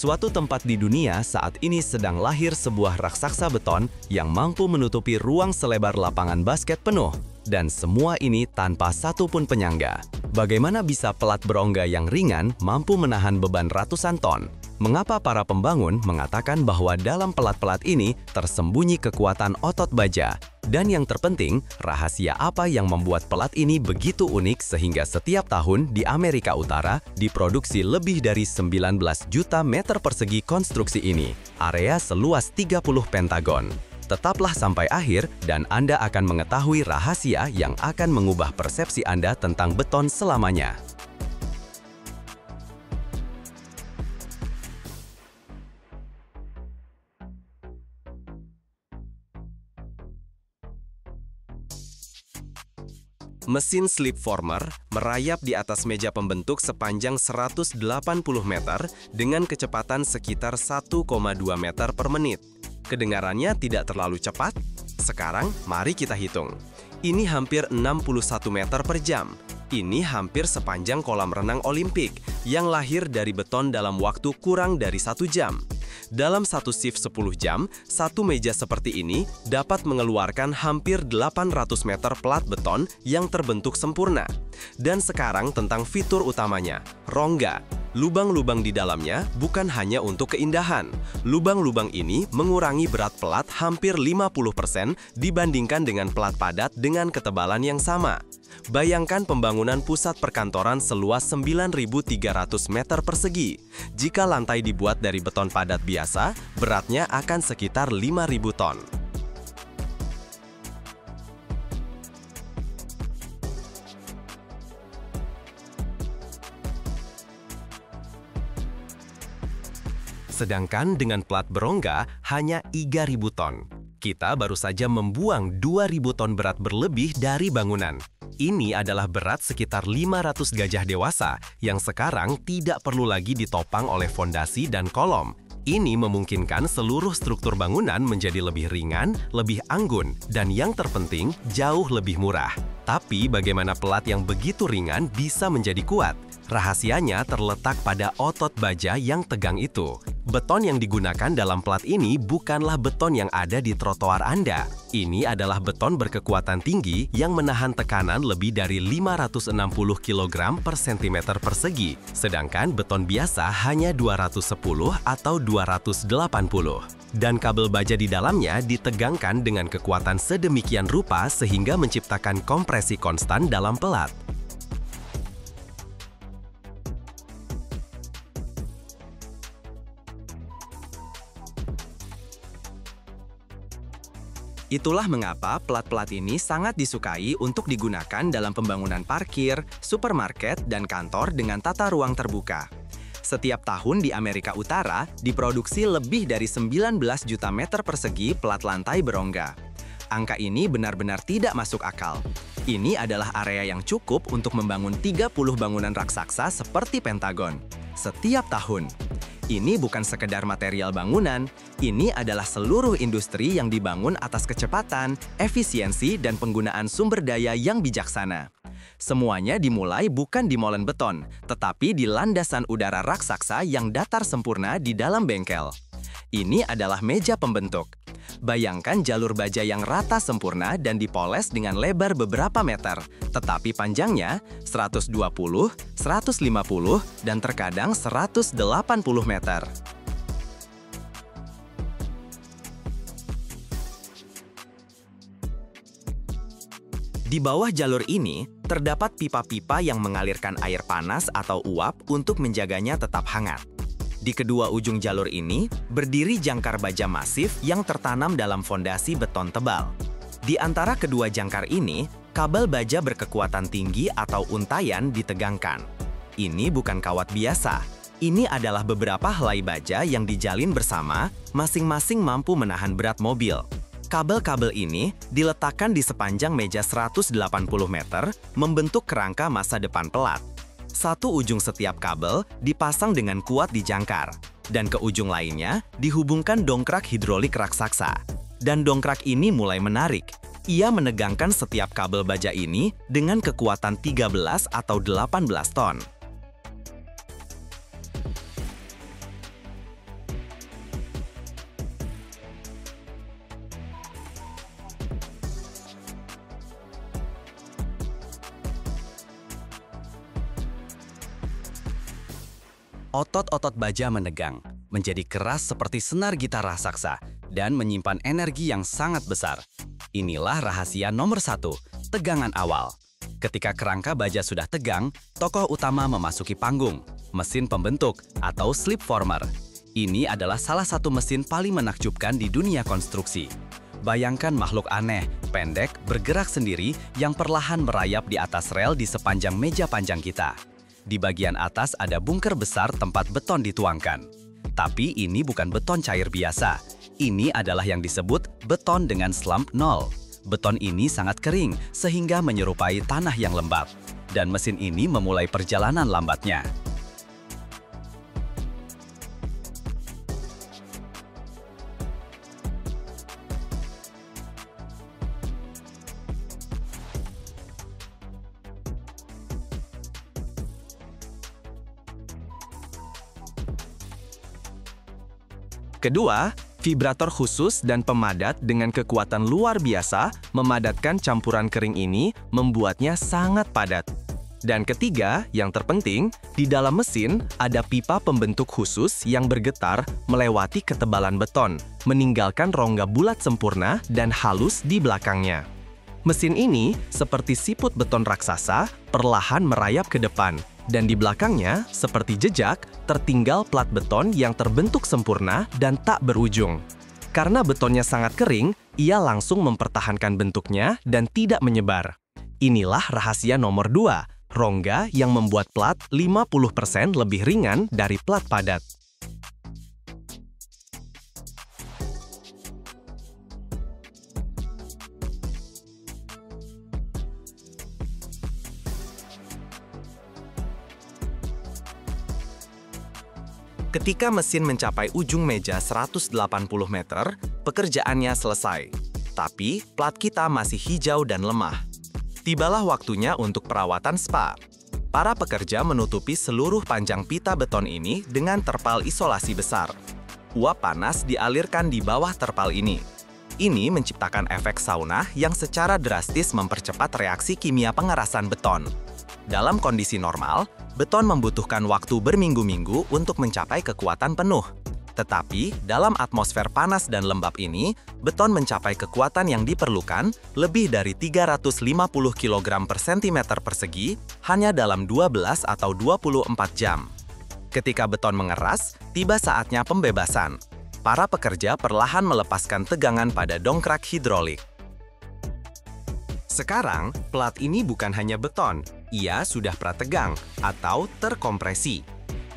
Di suatu tempat di dunia, saat ini sedang lahir sebuah raksasa beton yang mampu menutupi ruang selebar lapangan basket penuh. Dan semua ini tanpa satupun penyangga. Bagaimana bisa pelat berongga yang ringan mampu menahan beban ratusan ton? Mengapa para pembangun mengatakan bahwa dalam pelat-pelat ini tersembunyi kekuatan otot baja? Dan yang terpenting, rahasia apa yang membuat pelat ini begitu unik sehingga setiap tahun di Amerika Utara diproduksi lebih dari 19 juta meter persegi konstruksi ini, area seluas 30 pentagon. Tetaplah sampai akhir dan Anda akan mengetahui rahasia yang akan mengubah persepsi Anda tentang beton selamanya. Mesin slip former merayap di atas meja pembentuk sepanjang 180 meter dengan kecepatan sekitar 1,2 meter per menit. Kedengarannya tidak terlalu cepat? Sekarang, mari kita hitung. Ini hampir 61 meter per jam. Ini hampir sepanjang kolam renang Olimpik yang lahir dari beton dalam waktu kurang dari 1 jam. Dalam satu shift 10 jam, satu meja seperti ini dapat mengeluarkan hampir 800 meter pelat beton yang terbentuk sempurna. Dan sekarang tentang fitur utamanya, rongga. Lubang-lubang di dalamnya bukan hanya untuk keindahan. Lubang-lubang ini mengurangi berat pelat hampir 50% dibandingkan dengan pelat padat dengan ketebalan yang sama. Bayangkan pembangunan pusat perkantoran seluas 9.300 meter persegi. Jika lantai dibuat dari beton padat biasa, beratnya akan sekitar 5.000 ton. Sedangkan dengan pelat berongga hanya 3.000 ton. Kita baru saja membuang 2.000 ton berat berlebih dari bangunan. Ini adalah berat sekitar 500 gajah dewasa yang sekarang tidak perlu lagi ditopang oleh fondasi dan kolom. Ini memungkinkan seluruh struktur bangunan menjadi lebih ringan, lebih anggun, dan yang terpenting, jauh lebih murah. Tapi bagaimana pelat yang begitu ringan bisa menjadi kuat? Rahasianya terletak pada otot baja yang tegang itu. Beton yang digunakan dalam pelat ini bukanlah beton yang ada di trotoar Anda. Ini adalah beton berkekuatan tinggi yang menahan tekanan lebih dari 560 kg per cm persegi, sedangkan beton biasa hanya 210 atau 280. Dan kabel baja di dalamnya ditegangkan dengan kekuatan sedemikian rupa sehingga menciptakan kompresi konstan dalam pelat. Itulah mengapa pelat-pelat ini sangat disukai untuk digunakan dalam pembangunan parkir, supermarket, dan kantor dengan tata ruang terbuka. Setiap tahun di Amerika Utara diproduksi lebih dari 19 juta meter persegi pelat lantai berongga. Angka ini benar-benar tidak masuk akal. Ini adalah area yang cukup untuk membangun 30 bangunan raksasa seperti Pentagon. Setiap tahun. Ini bukan sekedar material bangunan, ini adalah seluruh industri yang dibangun atas kecepatan, efisiensi, dan penggunaan sumber daya yang bijaksana. Semuanya dimulai bukan di molen beton, tetapi di landasan udara raksasa yang datar sempurna di dalam bengkel. Ini adalah meja pembentuk. Bayangkan jalur baja yang rata sempurna dan dipoles dengan lebar beberapa meter, tetapi panjangnya 120, 150, dan terkadang 180 meter. Di bawah jalur ini, terdapat pipa-pipa yang mengalirkan air panas atau uap untuk menjaganya tetap hangat. Di kedua ujung jalur ini, berdiri jangkar baja masif yang tertanam dalam fondasi beton tebal. Di antara kedua jangkar ini, kabel baja berkekuatan tinggi atau untayan ditegangkan. Ini bukan kawat biasa. Ini adalah beberapa helai baja yang dijalin bersama, masing-masing mampu menahan berat mobil. Kabel-kabel ini diletakkan di sepanjang meja 180 meter, membentuk kerangka masa depan pelat. Satu ujung setiap kabel dipasang dengan kuat di jangkar, dan ke ujung lainnya dihubungkan dongkrak hidrolik raksasa. Dan dongkrak ini mulai menarik. Ia menegangkan setiap kabel baja ini dengan kekuatan 13 atau 18 ton. Otot-otot baja menegang, menjadi keras seperti senar gitar raksasa, dan menyimpan energi yang sangat besar. Inilah rahasia nomor 1, tegangan awal. Ketika kerangka baja sudah tegang, tokoh utama memasuki panggung, mesin pembentuk atau slip former. Ini adalah salah satu mesin paling menakjubkan di dunia konstruksi. Bayangkan makhluk aneh, pendek, bergerak sendiri yang perlahan merayap di atas rel di sepanjang meja panjang kita. Di bagian atas ada bunker besar tempat beton dituangkan. Tapi ini bukan beton cair biasa. Ini adalah yang disebut beton dengan slump nol. Beton ini sangat kering sehingga menyerupai tanah yang lembab. Dan mesin ini memulai perjalanan lambatnya. Kedua, vibrator khusus dan pemadat dengan kekuatan luar biasa memadatkan campuran kering ini membuatnya sangat padat. Dan ketiga, yang terpenting, di dalam mesin ada pipa pembentuk khusus yang bergetar melewati ketebalan beton, meninggalkan rongga bulat sempurna dan halus di belakangnya. Mesin ini, seperti siput beton raksasa, perlahan merayap ke depan. Dan di belakangnya, seperti jejak, tertinggal plat beton yang terbentuk sempurna dan tak berujung. Karena betonnya sangat kering, ia langsung mempertahankan bentuknya dan tidak menyebar. Inilah rahasia nomor 2, rongga yang membuat plat 50% lebih ringan dari plat padat. Ketika mesin mencapai ujung meja 180 meter, pekerjaannya selesai. Tapi, plat kita masih hijau dan lemah. Tibalah waktunya untuk perawatan spa. Para pekerja menutupi seluruh panjang pita beton ini dengan terpal isolasi besar. Uap panas dialirkan di bawah terpal ini. Ini menciptakan efek sauna yang secara drastis mempercepat reaksi kimia pengerasan beton. Dalam kondisi normal, beton membutuhkan waktu berminggu-minggu untuk mencapai kekuatan penuh. Tetapi, dalam atmosfer panas dan lembab ini, beton mencapai kekuatan yang diperlukan lebih dari 350 kg per cm persegi hanya dalam 12 atau 24 jam. Ketika beton mengeras, tiba saatnya pembebasan. Para pekerja perlahan melepaskan tegangan pada dongkrak hidrolik. Sekarang, plat ini bukan hanya beton, ia sudah prategang atau terkompresi.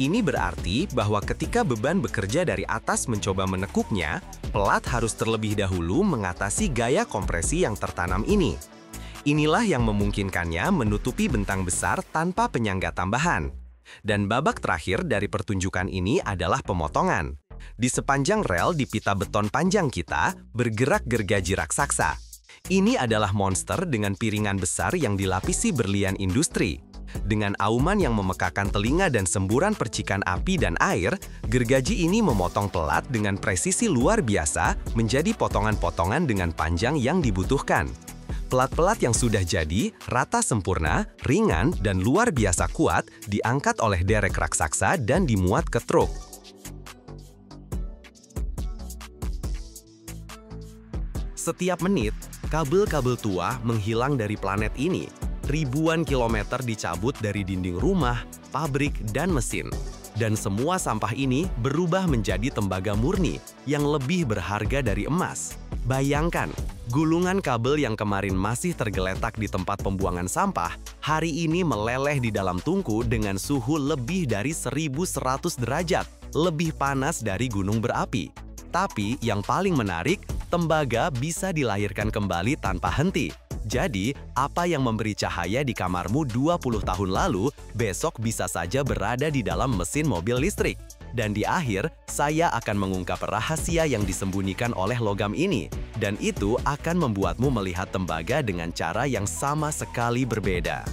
Ini berarti bahwa ketika beban bekerja dari atas mencoba menekuknya, plat harus terlebih dahulu mengatasi gaya kompresi yang tertanam ini. Inilah yang memungkinkannya menutupi bentang besar tanpa penyangga tambahan. Dan babak terakhir dari pertunjukan ini adalah pemotongan. Di sepanjang rel di pita beton panjang kita, bergerak gergaji raksasa. Ini adalah monster dengan piringan besar yang dilapisi berlian industri. Dengan auman yang memekakan telinga dan semburan percikan api dan air, gergaji ini memotong pelat dengan presisi luar biasa menjadi potongan-potongan dengan panjang yang dibutuhkan. Pelat-pelat yang sudah jadi, rata sempurna, ringan, dan luar biasa kuat diangkat oleh derek raksasa dan dimuat ke truk. Setiap menit, kabel-kabel tua menghilang dari planet ini. Ribuan kilometer dicabut dari dinding rumah, pabrik, dan mesin. Dan semua sampah ini berubah menjadi tembaga murni yang lebih berharga dari emas. Bayangkan, gulungan kabel yang kemarin masih tergeletak di tempat pembuangan sampah, hari ini meleleh di dalam tungku dengan suhu lebih dari 1100 derajat, lebih panas dari gunung berapi. Tapi yang paling menarik, tembaga bisa dilahirkan kembali tanpa henti. Jadi, apa yang memberi cahaya di kamarmu 20 tahun lalu, besok bisa saja berada di dalam mesin mobil listrik. Dan di akhir, saya akan mengungkap rahasia yang disembunyikan oleh logam ini. Dan itu akan membuatmu melihat tembaga dengan cara yang sama sekali berbeda.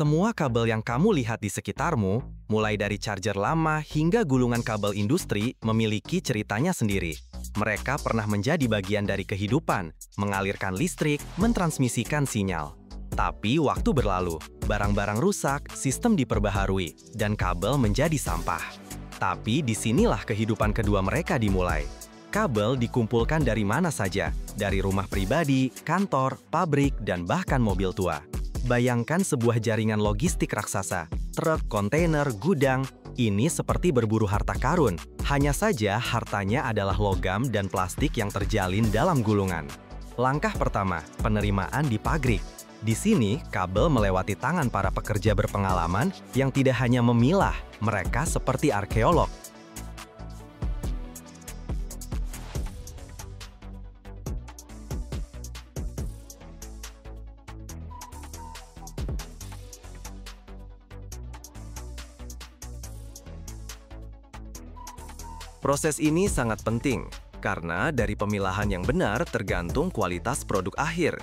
Semua kabel yang kamu lihat di sekitarmu, mulai dari charger lama hingga gulungan kabel industri, memiliki ceritanya sendiri. Mereka pernah menjadi bagian dari kehidupan, mengalirkan listrik, mentransmisikan sinyal. Tapi waktu berlalu, barang-barang rusak, sistem diperbaharui, dan kabel menjadi sampah. Tapi disinilah kehidupan kedua mereka dimulai. Kabel dikumpulkan dari mana saja, dari rumah pribadi, kantor, pabrik, dan bahkan mobil tua. Bayangkan sebuah jaringan logistik raksasa, truk, kontainer, gudang. Ini seperti berburu harta karun, hanya saja hartanya adalah logam dan plastik yang terjalin dalam gulungan. Langkah pertama, penerimaan di pabrik. Di sini, kabel melewati tangan para pekerja berpengalaman yang tidak hanya memilah, mereka seperti arkeolog. Proses ini sangat penting, karena dari pemilahan yang benar tergantung kualitas produk akhir.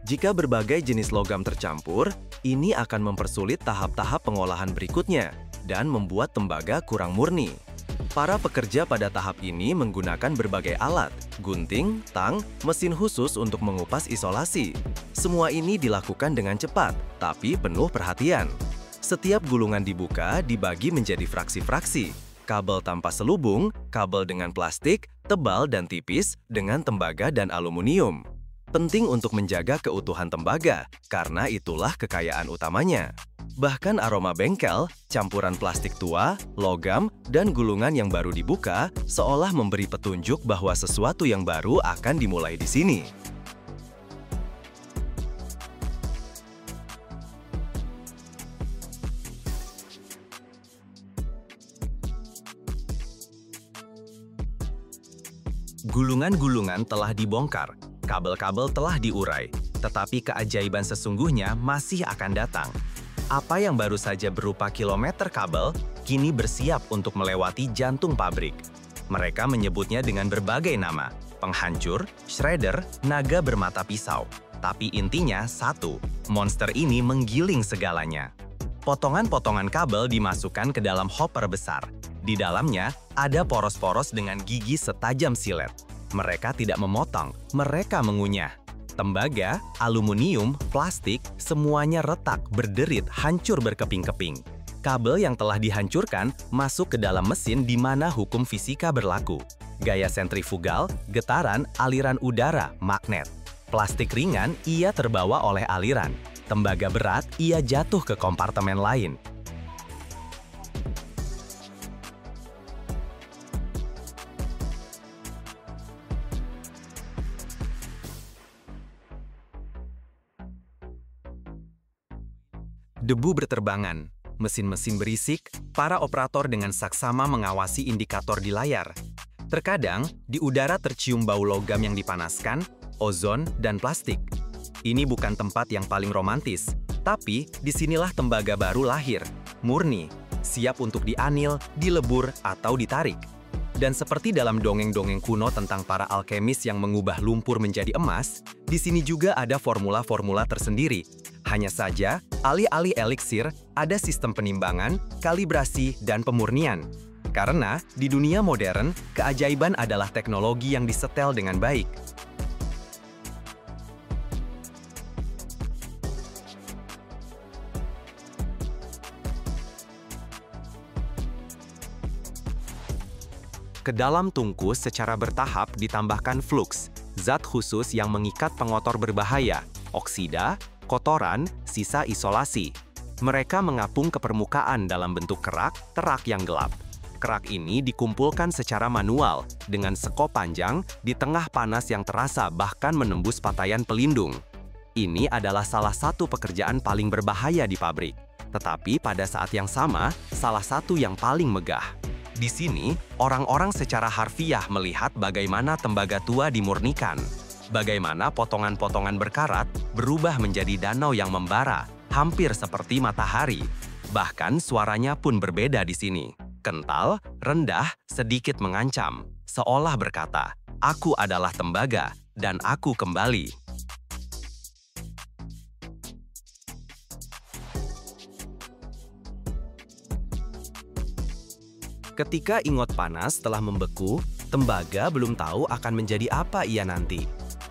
Jika berbagai jenis logam tercampur, ini akan mempersulit tahap-tahap pengolahan berikutnya dan membuat tembaga kurang murni. Para pekerja pada tahap ini menggunakan berbagai alat, gunting, tang, mesin khusus untuk mengupas isolasi. Semua ini dilakukan dengan cepat, tapi penuh perhatian. Setiap gulungan dibuka dibagi menjadi fraksi-fraksi. Kabel tanpa selubung, kabel dengan plastik, tebal dan tipis, dengan tembaga dan aluminium. Penting untuk menjaga keutuhan tembaga, karena itulah kekayaan utamanya. Bahkan aroma bengkel, campuran plastik tua, logam, dan gulungan yang baru dibuka, seolah memberi petunjuk bahwa sesuatu yang baru akan dimulai di sini. Gulungan-gulungan telah dibongkar, kabel-kabel telah diurai, tetapi keajaiban sesungguhnya masih akan datang. Apa yang baru saja berupa kilometer kabel, kini bersiap untuk melewati jantung pabrik. Mereka menyebutnya dengan berbagai nama, penghancur, shredder, naga bermata pisau. Tapi intinya satu, monster ini menggiling segalanya. Potongan-potongan kabel dimasukkan ke dalam hopper besar. Di dalamnya ada poros-poros dengan gigi setajam silet. Mereka tidak memotong, mereka mengunyah. Tembaga, aluminium, plastik, semuanya retak, berderit, hancur berkeping-keping. Kabel yang telah dihancurkan masuk ke dalam mesin di mana hukum fisika berlaku. Gaya sentrifugal, getaran, aliran udara, magnet. Plastik ringan, ia terbawa oleh aliran. Tembaga berat, ia jatuh ke kompartemen lain. Debu berterbangan, mesin-mesin berisik, para operator dengan saksama mengawasi indikator di layar. Terkadang, di udara tercium bau logam yang dipanaskan, ozon, dan plastik. Ini bukan tempat yang paling romantis, tapi disinilah tembaga baru lahir, murni, siap untuk dianil, dilebur, atau ditarik. Dan seperti dalam dongeng-dongeng kuno tentang para alkemis yang mengubah lumpur menjadi emas, di sini juga ada formula-formula tersendiri. Hanya saja, alih-alih eliksir, ada sistem penimbangan, kalibrasi, dan pemurnian. Karena di dunia modern, keajaiban adalah teknologi yang disetel dengan baik. Ke dalam tungku secara bertahap ditambahkan flux, zat khusus yang mengikat pengotor berbahaya, oksida, kotoran, sisa isolasi. Mereka mengapung ke permukaan dalam bentuk kerak, terak yang gelap. Kerak ini dikumpulkan secara manual dengan sekop panjang di tengah panas yang terasa bahkan menembus pakaian pelindung. Ini adalah salah satu pekerjaan paling berbahaya di pabrik, tetapi pada saat yang sama, salah satu yang paling megah. Di sini, orang-orang secara harfiah melihat bagaimana tembaga tua dimurnikan. Bagaimana potongan-potongan berkarat berubah menjadi danau yang membara, hampir seperti matahari. Bahkan suaranya pun berbeda di sini. Kental, rendah, sedikit mengancam. Seolah berkata, "Aku adalah tembaga, dan aku kembali." Ketika ingot panas telah membeku, Tembaga belum tahu akan menjadi apa ia nanti.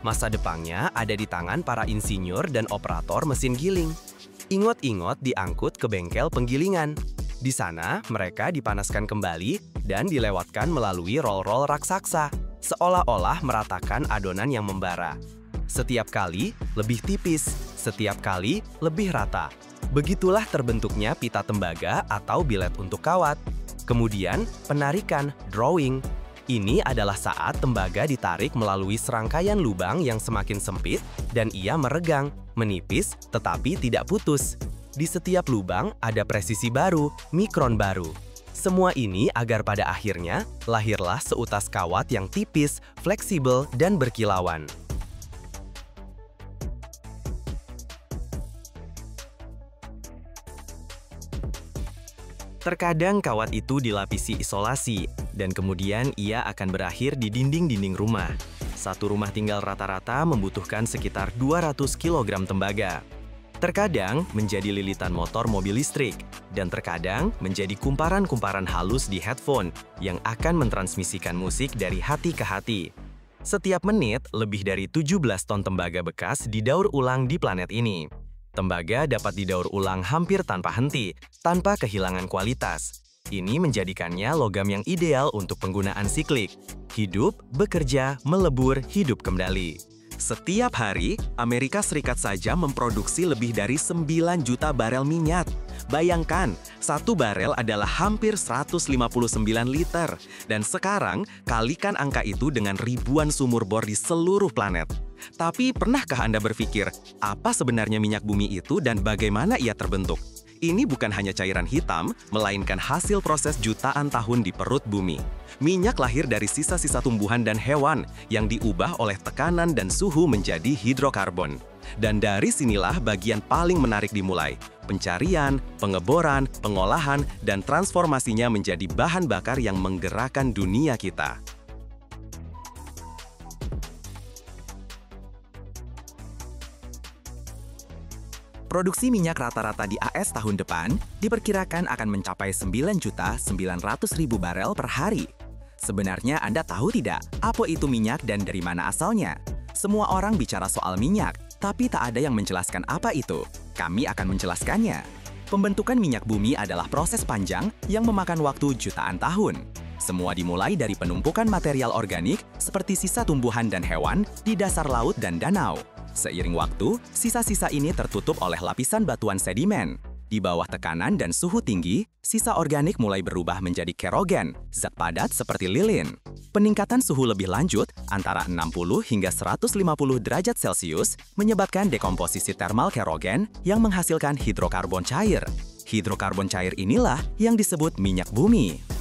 Masa depannya ada di tangan para insinyur dan operator mesin giling. Ingot-ingot diangkut ke bengkel penggilingan. Di sana, mereka dipanaskan kembali dan dilewatkan melalui roll-roll raksasa, seolah-olah meratakan adonan yang membara. Setiap kali lebih tipis, setiap kali lebih rata. Begitulah terbentuknya pita tembaga atau bilet untuk kawat. Kemudian, penarikan, drawing. Ini adalah saat tembaga ditarik melalui serangkaian lubang yang semakin sempit dan ia meregang, menipis, tetapi tidak putus. Di setiap lubang ada presisi baru, mikron baru. Semua ini agar pada akhirnya lahirlah seutas kawat yang tipis, fleksibel, dan berkilauan. Terkadang kawat itu dilapisi isolasi, dan kemudian ia akan berakhir di dinding-dinding rumah. Satu rumah tinggal rata-rata membutuhkan sekitar 200 kg tembaga. Terkadang menjadi lilitan motor mobil listrik, dan terkadang menjadi kumparan-kumparan halus di headphone yang akan mentransmisikan musik dari hati ke hati. Setiap menit, lebih dari 17 ton tembaga bekas didaur ulang di planet ini. Tembaga dapat didaur ulang hampir tanpa henti, tanpa kehilangan kualitas. Ini menjadikannya logam yang ideal untuk penggunaan siklik. Hidup, bekerja, melebur, hidup kembali. Setiap hari, Amerika Serikat saja memproduksi lebih dari 9 juta barel minyak. Bayangkan, satu barel adalah hampir 159 liter. Dan sekarang, kalikan angka itu dengan ribuan sumur bor di seluruh planet. Tapi pernahkah Anda berpikir, apa sebenarnya minyak bumi itu dan bagaimana ia terbentuk? Ini bukan hanya cairan hitam, melainkan hasil proses jutaan tahun di perut bumi. Minyak lahir dari sisa-sisa tumbuhan dan hewan yang diubah oleh tekanan dan suhu menjadi hidrokarbon. Dan dari sinilah bagian paling menarik dimulai. Pencarian, pengeboran, pengolahan, dan transformasinya menjadi bahan bakar yang menggerakkan dunia kita. Produksi minyak rata-rata di AS tahun depan diperkirakan akan mencapai 9.900.000 barel per hari. Sebenarnya Anda tahu tidak apa itu minyak dan dari mana asalnya? Semua orang bicara soal minyak, tapi tak ada yang menjelaskan apa itu. Kami akan menjelaskannya. Pembentukan minyak bumi adalah proses panjang yang memakan waktu jutaan tahun. Semua dimulai dari penumpukan material organik seperti sisa tumbuhan dan hewan di dasar laut dan danau. Seiring waktu, sisa-sisa ini tertutup oleh lapisan batuan sedimen. Di bawah tekanan dan suhu tinggi, sisa organik mulai berubah menjadi kerogen, zat padat seperti lilin. Peningkatan suhu lebih lanjut, antara 60 hingga 150 derajat Celcius, menyebabkan dekomposisi termal kerogen yang menghasilkan hidrokarbon cair. Hidrokarbon cair inilah yang disebut minyak bumi.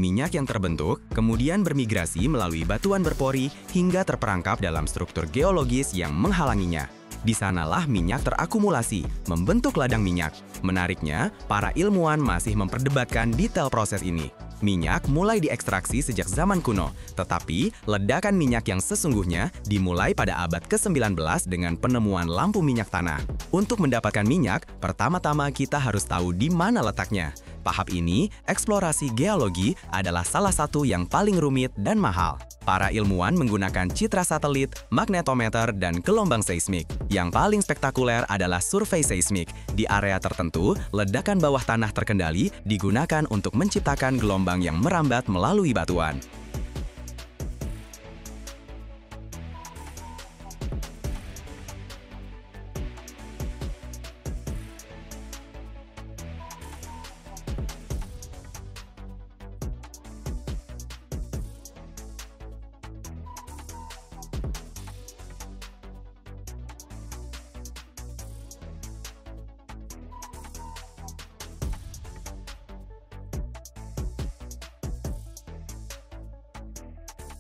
Minyak yang terbentuk kemudian bermigrasi melalui batuan berpori hingga terperangkap dalam struktur geologis yang menghalanginya. Di sanalah minyak terakumulasi, membentuk ladang minyak. Menariknya, para ilmuwan masih memperdebatkan detail proses ini. Minyak mulai diekstraksi sejak zaman kuno, tetapi ledakan minyak yang sesungguhnya dimulai pada abad ke-19 dengan penemuan lampu minyak tanah. Untuk mendapatkan minyak, pertama-tama kita harus tahu di mana letaknya. Tahap ini, eksplorasi geologi adalah salah satu yang paling rumit dan mahal. Para ilmuwan menggunakan citra satelit, magnetometer, dan gelombang seismik. Yang paling spektakuler adalah survei seismik. Di area tertentu, ledakan bawah tanah terkendali digunakan untuk menciptakan gelombang yang merambat melalui batuan.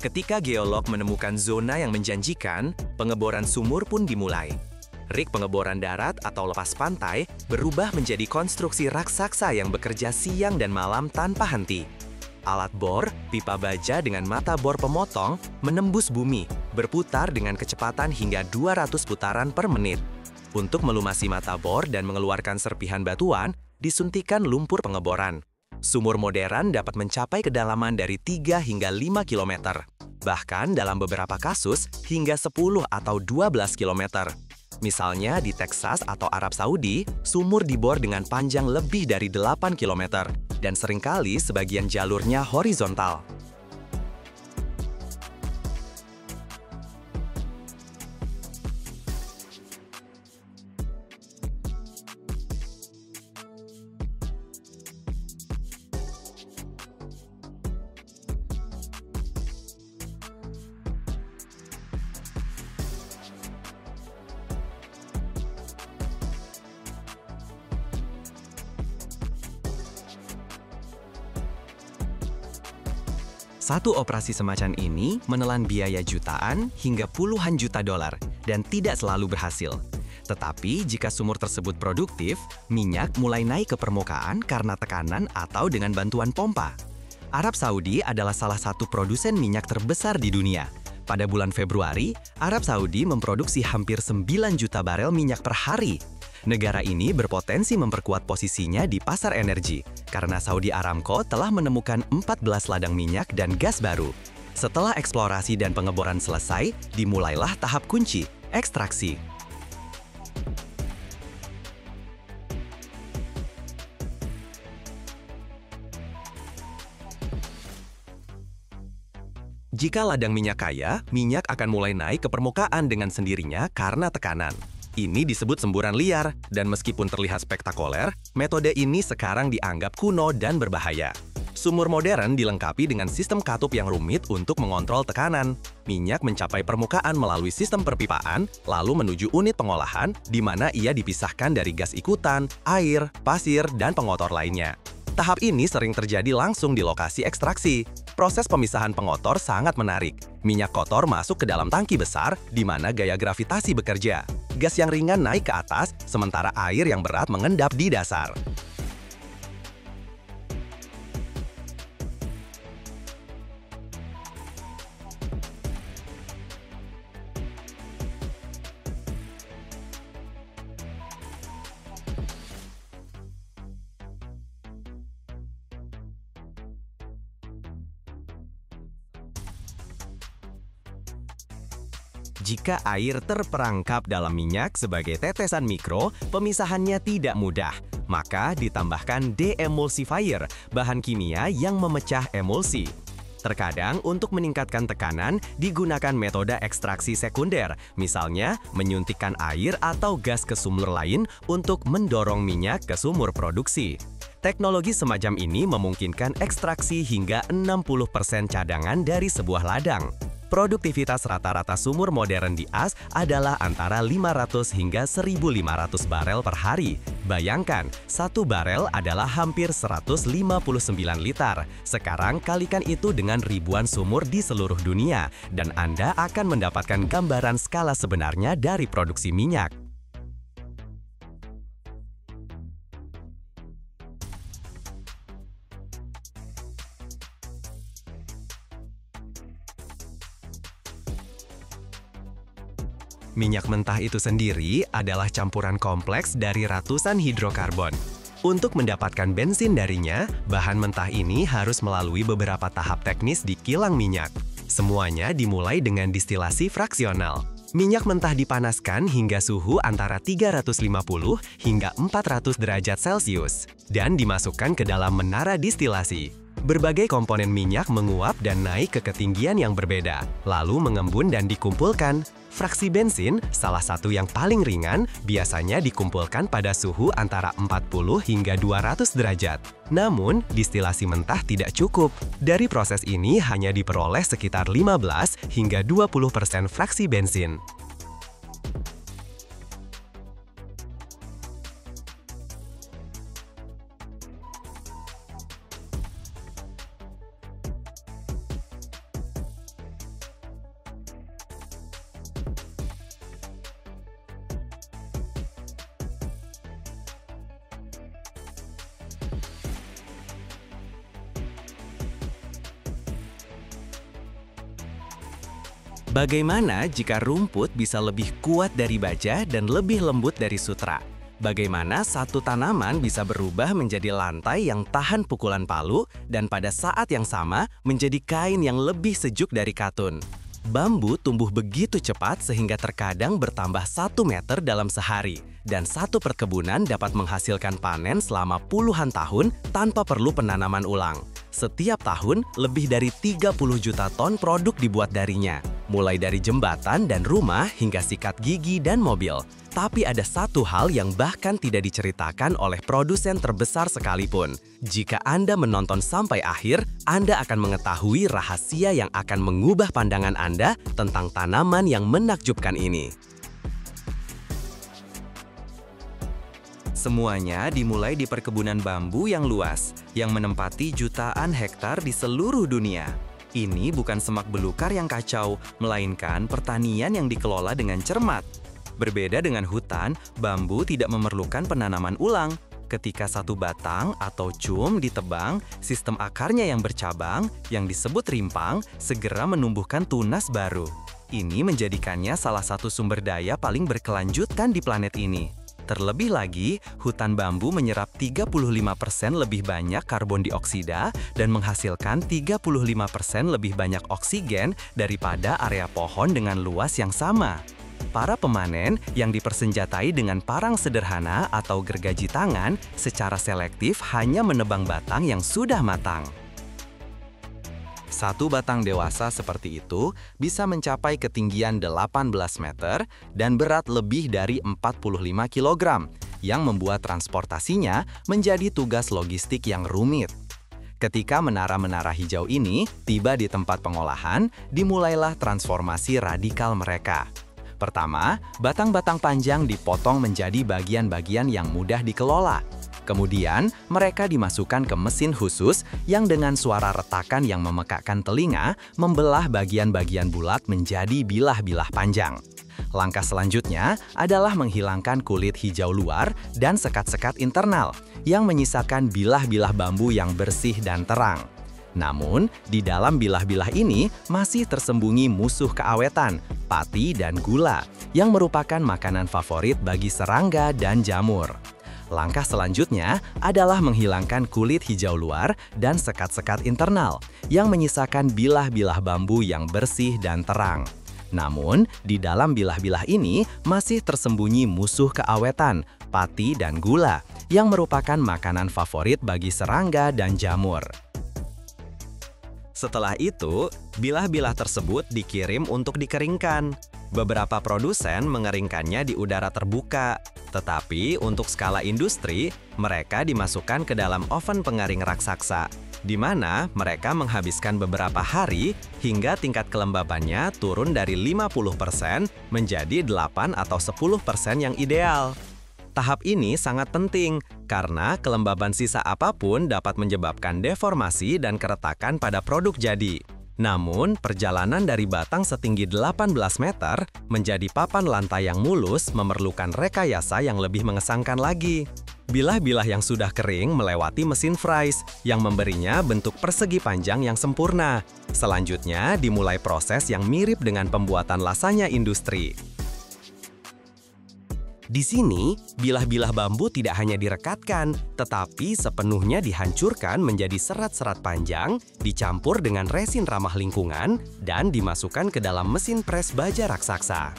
Ketika geolog menemukan zona yang menjanjikan, pengeboran sumur pun dimulai. Rig pengeboran darat atau lepas pantai berubah menjadi konstruksi raksasa yang bekerja siang dan malam tanpa henti. Alat bor, pipa baja dengan mata bor pemotong, menembus bumi, berputar dengan kecepatan hingga 200 putaran per menit. Untuk melumasi mata bor dan mengeluarkan serpihan batuan, disuntikan lumpur pengeboran. Sumur modern dapat mencapai kedalaman dari 3 hingga 5 km. Bahkan dalam beberapa kasus, hingga 10 atau 12 km. Misalnya di Texas atau Arab Saudi, sumur dibor dengan panjang lebih dari 8 km dan seringkali sebagian jalurnya horizontal. Satu operasi semacam ini menelan biaya jutaan hingga puluhan juta dolar dan tidak selalu berhasil. Tetapi jika sumur tersebut produktif, minyak mulai naik ke permukaan karena tekanan atau dengan bantuan pompa. Arab Saudi adalah salah satu produsen minyak terbesar di dunia. Pada bulan Februari, Arab Saudi memproduksi hampir 9 juta barel minyak per hari. Negara ini berpotensi memperkuat posisinya di pasar energi, karena Saudi Aramco telah menemukan 14 ladang minyak dan gas baru. Setelah eksplorasi dan pengeboran selesai, dimulailah tahap kunci, ekstraksi. Jika ladang minyak kaya, minyak akan mulai naik ke permukaan dengan sendirinya karena tekanan. Ini disebut semburan liar, dan meskipun terlihat spektakuler, metode ini sekarang dianggap kuno dan berbahaya. Sumur modern dilengkapi dengan sistem katup yang rumit untuk mengontrol tekanan. Minyak mencapai permukaan melalui sistem perpipaan, lalu menuju unit pengolahan, di mana ia dipisahkan dari gas ikutan, air, pasir, dan pengotor lainnya. Tahap ini sering terjadi langsung di lokasi ekstraksi. Proses pemisahan pengotor sangat menarik. Minyak kotor masuk ke dalam tangki besar, di mana gaya gravitasi bekerja. Gas yang ringan naik ke atas, sementara air yang berat mengendap di dasar. Jika air terperangkap dalam minyak sebagai tetesan mikro, pemisahannya tidak mudah. Maka ditambahkan de-emulsifier, bahan kimia yang memecah emulsi. Terkadang untuk meningkatkan tekanan, digunakan metode ekstraksi sekunder, misalnya menyuntikkan air atau gas ke sumur lain untuk mendorong minyak ke sumur produksi. Teknologi semacam ini memungkinkan ekstraksi hingga 60% cadangan dari sebuah ladang. Produktivitas rata-rata sumur modern di AS adalah antara 500 hingga 1.500 barel per hari. Bayangkan, satu barel adalah hampir 159 liter. Sekarang kalikan itu dengan ribuan sumur di seluruh dunia, dan Anda akan mendapatkan gambaran skala sebenarnya dari produksi minyak. Minyak mentah itu sendiri adalah campuran kompleks dari ratusan hidrokarbon. Untuk mendapatkan bensin darinya, bahan mentah ini harus melalui beberapa tahap teknis di kilang minyak. Semuanya dimulai dengan distilasi fraksional. Minyak mentah dipanaskan hingga suhu antara 350 hingga 400 derajat Celcius dan dimasukkan ke dalam menara distilasi. Berbagai komponen minyak menguap dan naik ke ketinggian yang berbeda, lalu mengembun dan dikumpulkan. Fraksi bensin, salah satu yang paling ringan, biasanya dikumpulkan pada suhu antara 40 hingga 200 derajat. Namun, distilasi mentah tidak cukup. Dari proses ini hanya diperoleh sekitar 15 hingga 20% fraksi bensin. Bagaimana jika rumput bisa lebih kuat dari baja dan lebih lembut dari sutra? Bagaimana satu tanaman bisa berubah menjadi lantai yang tahan pukulan palu dan pada saat yang sama menjadi kain yang lebih sejuk dari katun? Bambu tumbuh begitu cepat sehingga terkadang bertambah 1 meter dalam sehari, dan satu perkebunan dapat menghasilkan panen selama puluhan tahun tanpa perlu penanaman ulang. Setiap tahun, lebih dari 30 juta ton produk dibuat darinya, mulai dari jembatan dan rumah hingga sikat gigi dan mobil. Tapi ada satu hal yang bahkan tidak diceritakan oleh produsen terbesar sekalipun. Jika Anda menonton sampai akhir, Anda akan mengetahui rahasia yang akan mengubah pandangan Anda tentang tanaman yang menakjubkan ini. Semuanya dimulai di perkebunan bambu yang luas, yang menempati jutaan hektar di seluruh dunia. Ini bukan semak belukar yang kacau, melainkan pertanian yang dikelola dengan cermat. Berbeda dengan hutan, bambu tidak memerlukan penanaman ulang. Ketika satu batang atau cum ditebang, sistem akarnya yang bercabang, yang disebut rimpang, segera menumbuhkan tunas baru. Ini menjadikannya salah satu sumber daya paling berkelanjutan di planet ini. Terlebih lagi, hutan bambu menyerap 35% lebih banyak karbon dioksida dan menghasilkan 35% lebih banyak oksigen daripada area pohon dengan luas yang sama. Para pemanen yang dipersenjatai dengan parang sederhana atau gergaji tangan secara selektif hanya menebang batang yang sudah matang. Satu batang dewasa seperti itu bisa mencapai ketinggian 18 meter dan berat lebih dari 45 kg, yang membuat transportasinya menjadi tugas logistik yang rumit. Ketika menara-menara hijau ini tiba di tempat pengolahan, dimulailah transformasi radikal mereka. Pertama, batang-batang panjang dipotong menjadi bagian-bagian yang mudah dikelola. Kemudian, mereka dimasukkan ke mesin khusus yang dengan suara retakan yang memekakkan telinga, membelah bagian-bagian bulat menjadi bilah-bilah panjang. Langkah selanjutnya adalah menghilangkan kulit hijau luar dan sekat-sekat internal, yang menyisakan bilah-bilah bambu yang bersih dan terang. Namun, di dalam bilah-bilah ini masih tersembunyi musuh keawetan, pati dan gula, yang merupakan makanan favorit bagi serangga dan jamur. Langkah selanjutnya adalah menghilangkan kulit hijau luar dan sekat-sekat internal, yang menyisakan bilah-bilah bambu yang bersih dan terang. Namun, di dalam bilah-bilah ini masih tersembunyi musuh keawetan, pati dan gula, yang merupakan makanan favorit bagi serangga dan jamur. Setelah itu, bilah-bilah tersebut dikirim untuk dikeringkan. Beberapa produsen mengeringkannya di udara terbuka, tetapi untuk skala industri, mereka dimasukkan ke dalam oven pengaring raksasa, di mana mereka menghabiskan beberapa hari hingga tingkat kelembabannya turun dari 50% menjadi 8 atau 10% yang ideal. Tahap ini sangat penting karena kelembaban sisa apapun dapat menyebabkan deformasi dan keretakan pada produk jadi. Namun, perjalanan dari batang setinggi 18 meter menjadi papan lantai yang mulus memerlukan rekayasa yang lebih mengesankan lagi. Bilah-bilah yang sudah kering melewati mesin fries yang memberinya bentuk persegi panjang yang sempurna. Selanjutnya, dimulai proses yang mirip dengan pembuatan lasanya industri. Di sini, bilah-bilah bambu tidak hanya direkatkan, tetapi sepenuhnya dihancurkan menjadi serat-serat panjang, dicampur dengan resin ramah lingkungan, dan dimasukkan ke dalam mesin pres baja raksasa.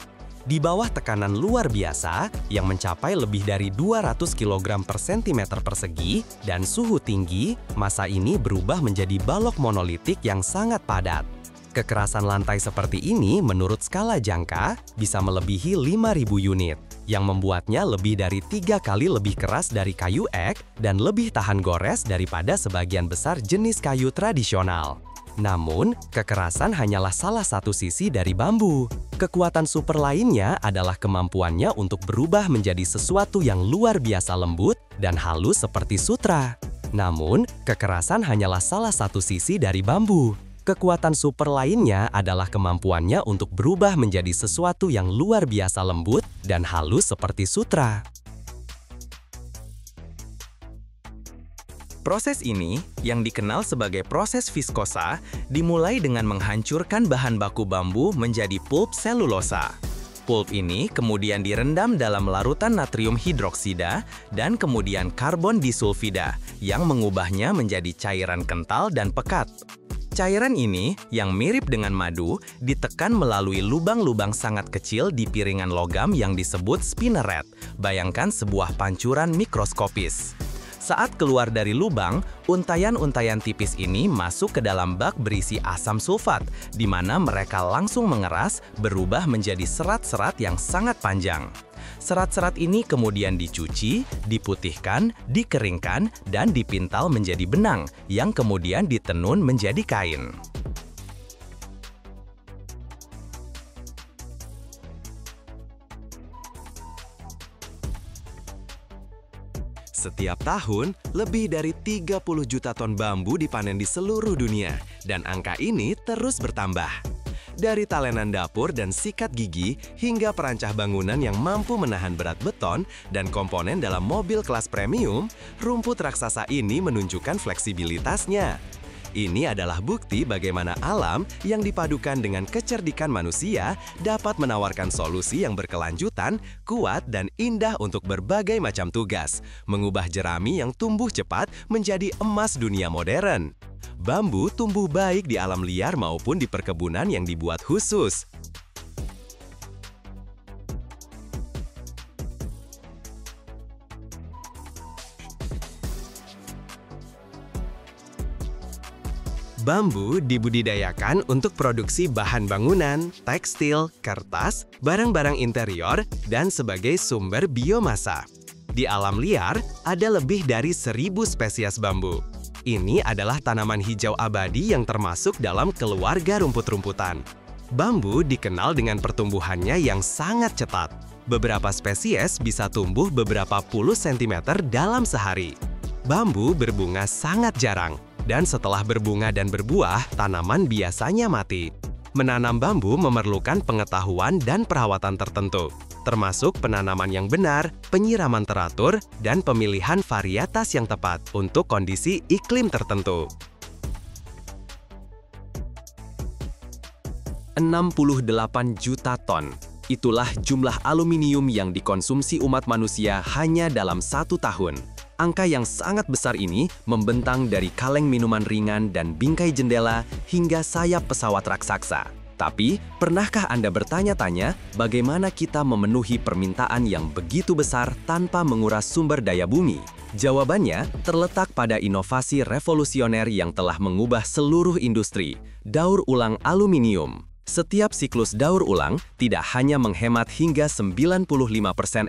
Di bawah tekanan luar biasa, yang mencapai lebih dari 200 kg per cm persegi, dan suhu tinggi, massa ini berubah menjadi balok monolitik yang sangat padat. Kekerasan lantai seperti ini menurut skala jangka bisa melebihi 5.000 unit, yang membuatnya lebih dari 3 kali lebih keras dari kayu ek dan lebih tahan gores daripada sebagian besar jenis kayu tradisional. Namun, kekerasan hanyalah salah satu sisi dari bambu. Kekuatan super lainnya adalah kemampuannya untuk berubah menjadi sesuatu yang luar biasa lembut dan halus seperti sutra. Namun, kekerasan hanyalah salah satu sisi dari bambu. Kekuatan super lainnya adalah kemampuannya untuk berubah menjadi sesuatu yang luar biasa lembut dan halus seperti sutra. Proses ini, yang dikenal sebagai proses viskosa, dimulai dengan menghancurkan bahan baku bambu menjadi pulp selulosa. Pulp ini kemudian direndam dalam larutan natrium hidroksida dan kemudian karbon disulfida yang mengubahnya menjadi cairan kental dan pekat. Cairan ini, yang mirip dengan madu, ditekan melalui lubang-lubang sangat kecil di piringan logam yang disebut spinneret. Bayangkan sebuah pancuran mikroskopis. Saat keluar dari lubang, untayan-untayan tipis ini masuk ke dalam bak berisi asam sulfat, di mana mereka langsung mengeras, berubah menjadi serat-serat yang sangat panjang. Serat-serat ini kemudian dicuci, diputihkan, dikeringkan, dan dipintal menjadi benang, yang kemudian ditenun menjadi kain. Setiap tahun, lebih dari 30 juta ton bambu dipanen di seluruh dunia, dan angka ini terus bertambah. Dari talenan dapur dan sikat gigi, hingga perancah bangunan yang mampu menahan berat beton dan komponen dalam mobil kelas premium, rumput raksasa ini menunjukkan fleksibilitasnya. Ini adalah bukti bagaimana alam yang dipadukan dengan kecerdikan manusia dapat menawarkan solusi yang berkelanjutan, kuat, dan indah untuk berbagai macam tugas, mengubah jerami yang tumbuh cepat menjadi emas dunia modern. Bambu tumbuh baik di alam liar maupun di perkebunan yang dibuat khusus. Bambu dibudidayakan untuk produksi bahan bangunan, tekstil, kertas, barang-barang interior, dan sebagai sumber biomasa. Di alam liar, ada lebih dari 1.000 spesies bambu. Ini adalah tanaman hijau abadi yang termasuk dalam keluarga rumput-rumputan. Bambu dikenal dengan pertumbuhannya yang sangat cepat. Beberapa spesies bisa tumbuh beberapa puluh sentimeter dalam sehari. Bambu berbunga sangat jarang. Dan setelah berbunga dan berbuah, tanaman biasanya mati. Menanam bambu memerlukan pengetahuan dan perawatan tertentu, termasuk penanaman yang benar, penyiraman teratur, dan pemilihan varietas yang tepat untuk kondisi iklim tertentu. 68 juta ton. Itulah jumlah aluminium yang dikonsumsi umat manusia hanya dalam 1 tahun. Angka yang sangat besar ini membentang dari kaleng minuman ringan dan bingkai jendela hingga sayap pesawat raksasa. Tapi, pernahkah Anda bertanya-tanya bagaimana kita memenuhi permintaan yang begitu besar tanpa menguras sumber daya bumi? Jawabannya terletak pada inovasi revolusioner yang telah mengubah seluruh industri, daur ulang aluminium. Setiap siklus daur ulang tidak hanya menghemat hingga 95%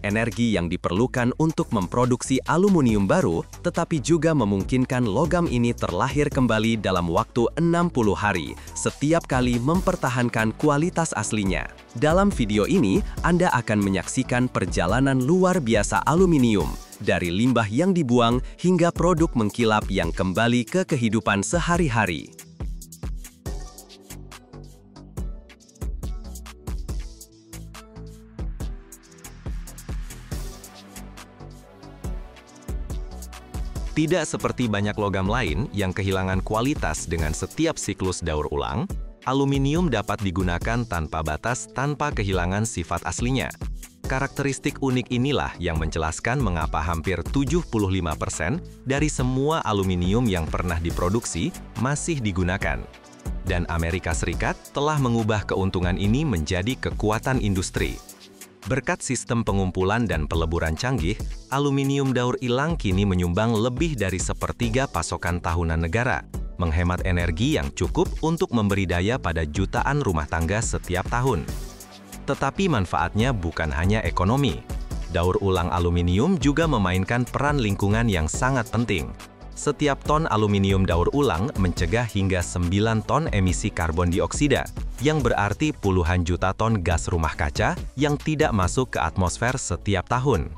energi yang diperlukan untuk memproduksi aluminium baru, tetapi juga memungkinkan logam ini terlahir kembali dalam waktu 60 hari, setiap kali mempertahankan kualitas aslinya. Dalam video ini, Anda akan menyaksikan perjalanan luar biasa aluminium, dari limbah yang dibuang hingga produk mengkilap yang kembali ke kehidupan sehari-hari. Tidak seperti banyak logam lain yang kehilangan kualitas dengan setiap siklus daur ulang, aluminium dapat digunakan tanpa batas tanpa kehilangan sifat aslinya. Karakteristik unik inilah yang menjelaskan mengapa hampir 75% dari semua aluminium yang pernah diproduksi masih digunakan. Dan Amerika Serikat telah mengubah keuntungan ini menjadi kekuatan industri. Berkat sistem pengumpulan dan peleburan canggih, aluminium daur ulang kini menyumbang lebih dari 1/3 pasokan tahunan negara, menghemat energi yang cukup untuk memberi daya pada jutaan rumah tangga setiap tahun. Tetapi manfaatnya bukan hanya ekonomi. Daur ulang aluminium juga memainkan peran lingkungan yang sangat penting. Setiap ton aluminium daur ulang mencegah hingga 9 ton emisi karbon dioksida, yang berarti puluhan juta ton gas rumah kaca yang tidak masuk ke atmosfer setiap tahun.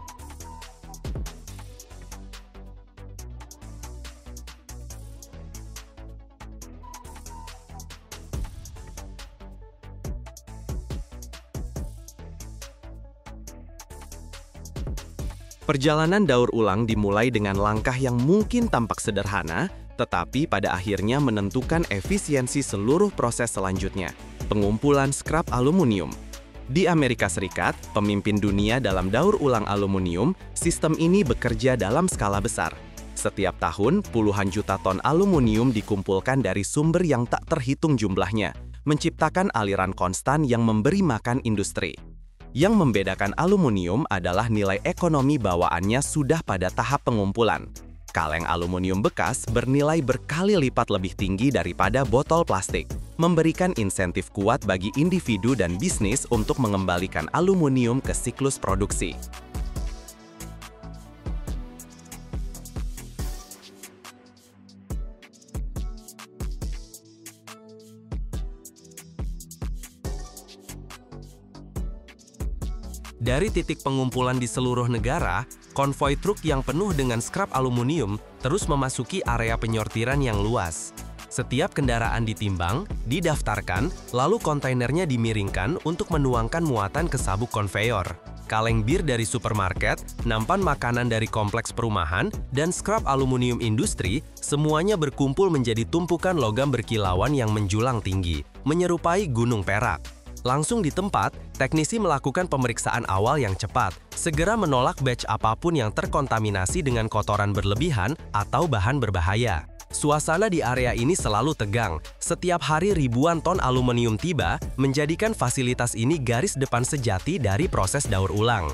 Perjalanan daur ulang dimulai dengan langkah yang mungkin tampak sederhana, tetapi pada akhirnya menentukan efisiensi seluruh proses selanjutnya, pengumpulan skrap aluminium. Di Amerika Serikat, pemimpin dunia dalam daur ulang aluminium, sistem ini bekerja dalam skala besar. Setiap tahun, puluhan juta ton aluminium dikumpulkan dari sumber yang tak terhitung jumlahnya, menciptakan aliran konstan yang memberi makan industri. Yang membedakan aluminium adalah nilai ekonomi bawaannya sudah pada tahap pengumpulan. Kaleng aluminium bekas bernilai berkali lipat lebih tinggi daripada botol plastik, memberikan insentif kuat bagi individu dan bisnis untuk mengembalikan aluminium ke siklus produksi. Dari titik pengumpulan di seluruh negara, konvoi truk yang penuh dengan skrap aluminium terus memasuki area penyortiran yang luas. Setiap kendaraan ditimbang, didaftarkan, lalu kontainernya dimiringkan untuk menuangkan muatan ke sabuk konveyor. Kaleng bir dari supermarket, nampan makanan dari kompleks perumahan, dan skrap aluminium industri, semuanya berkumpul menjadi tumpukan logam berkilauan yang menjulang tinggi, menyerupai gunung perak. Langsung di tempat, teknisi melakukan pemeriksaan awal yang cepat, segera menolak batch apapun yang terkontaminasi dengan kotoran berlebihan atau bahan berbahaya. Suasana di area ini selalu tegang. Setiap hari ribuan ton aluminium tiba, menjadikan fasilitas ini garis depan sejati dari proses daur ulang.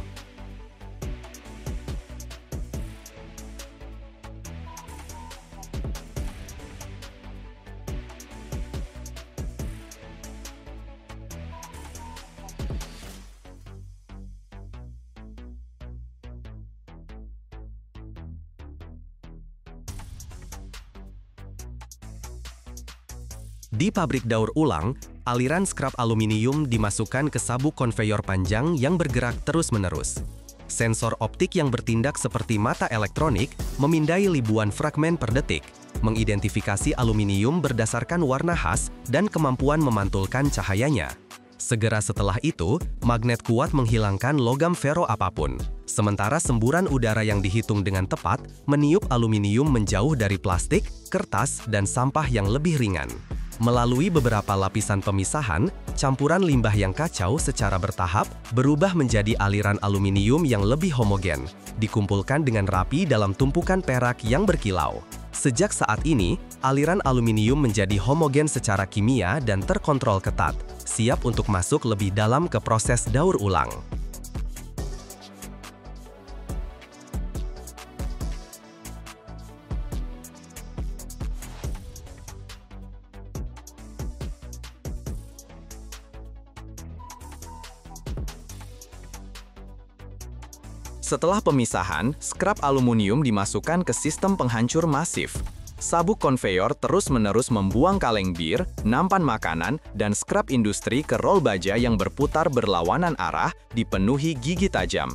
Di pabrik daur ulang, aliran skrap aluminium dimasukkan ke sabuk konveyor panjang yang bergerak terus-menerus. Sensor optik yang bertindak seperti mata elektronik memindai ribuan fragmen per detik, mengidentifikasi aluminium berdasarkan warna khas dan kemampuan memantulkan cahayanya. Segera setelah itu, magnet kuat menghilangkan logam fero apapun. Sementara semburan udara yang dihitung dengan tepat meniup aluminium menjauh dari plastik, kertas, dan sampah yang lebih ringan. Melalui beberapa lapisan pemisahan, campuran limbah yang kacau secara bertahap berubah menjadi aliran aluminium yang lebih homogen, dikumpulkan dengan rapi dalam tumpukan perak yang berkilau. Sejak saat ini, aliran aluminium menjadi homogen secara kimia dan terkontrol ketat, siap untuk masuk lebih dalam ke proses daur ulang. Setelah pemisahan, skrap aluminium dimasukkan ke sistem penghancur masif. Sabuk konveyor terus-menerus membuang kaleng bir, nampan makanan, dan skrap industri ke rol baja yang berputar berlawanan arah, dipenuhi gigi tajam.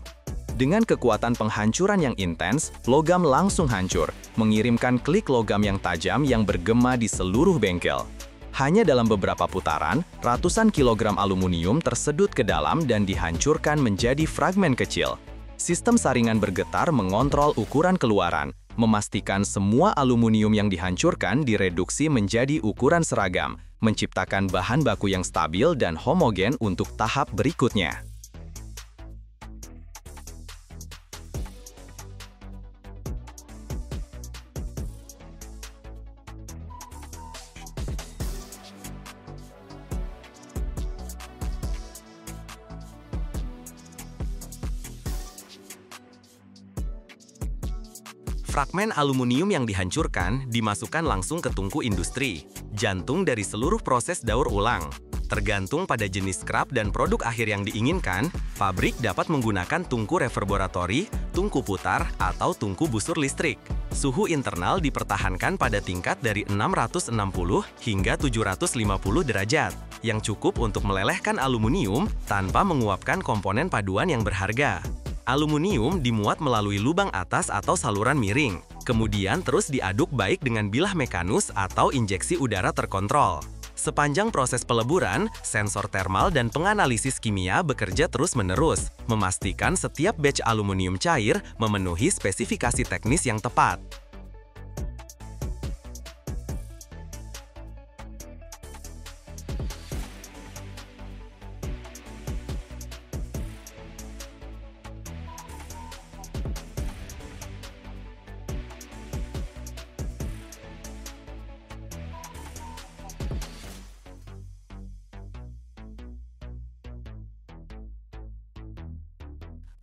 Dengan kekuatan penghancuran yang intens, logam langsung hancur, mengirimkan klik logam yang tajam yang bergema di seluruh bengkel. Hanya dalam beberapa putaran, ratusan kilogram aluminium tersedut ke dalam dan dihancurkan menjadi fragmen kecil. Sistem saringan bergetar mengontrol ukuran keluaran, memastikan semua aluminium yang dihancurkan direduksi menjadi ukuran seragam, menciptakan bahan baku yang stabil dan homogen untuk tahap berikutnya. Fragmen aluminium yang dihancurkan dimasukkan langsung ke tungku industri, jantung dari seluruh proses daur ulang. Tergantung pada jenis skrap dan produk akhir yang diinginkan, pabrik dapat menggunakan tungku reverberatori, tungku putar, atau tungku busur listrik. Suhu internal dipertahankan pada tingkat dari 660 hingga 750 derajat, yang cukup untuk melelehkan aluminium tanpa menguapkan komponen paduan yang berharga. Aluminium dimuat melalui lubang atas atau saluran miring, kemudian terus diaduk baik dengan bilah mekanus atau injeksi udara terkontrol. Sepanjang proses peleburan, sensor termal dan penganalisis kimia bekerja terus-menerus, memastikan setiap batch aluminium cair memenuhi spesifikasi teknis yang tepat.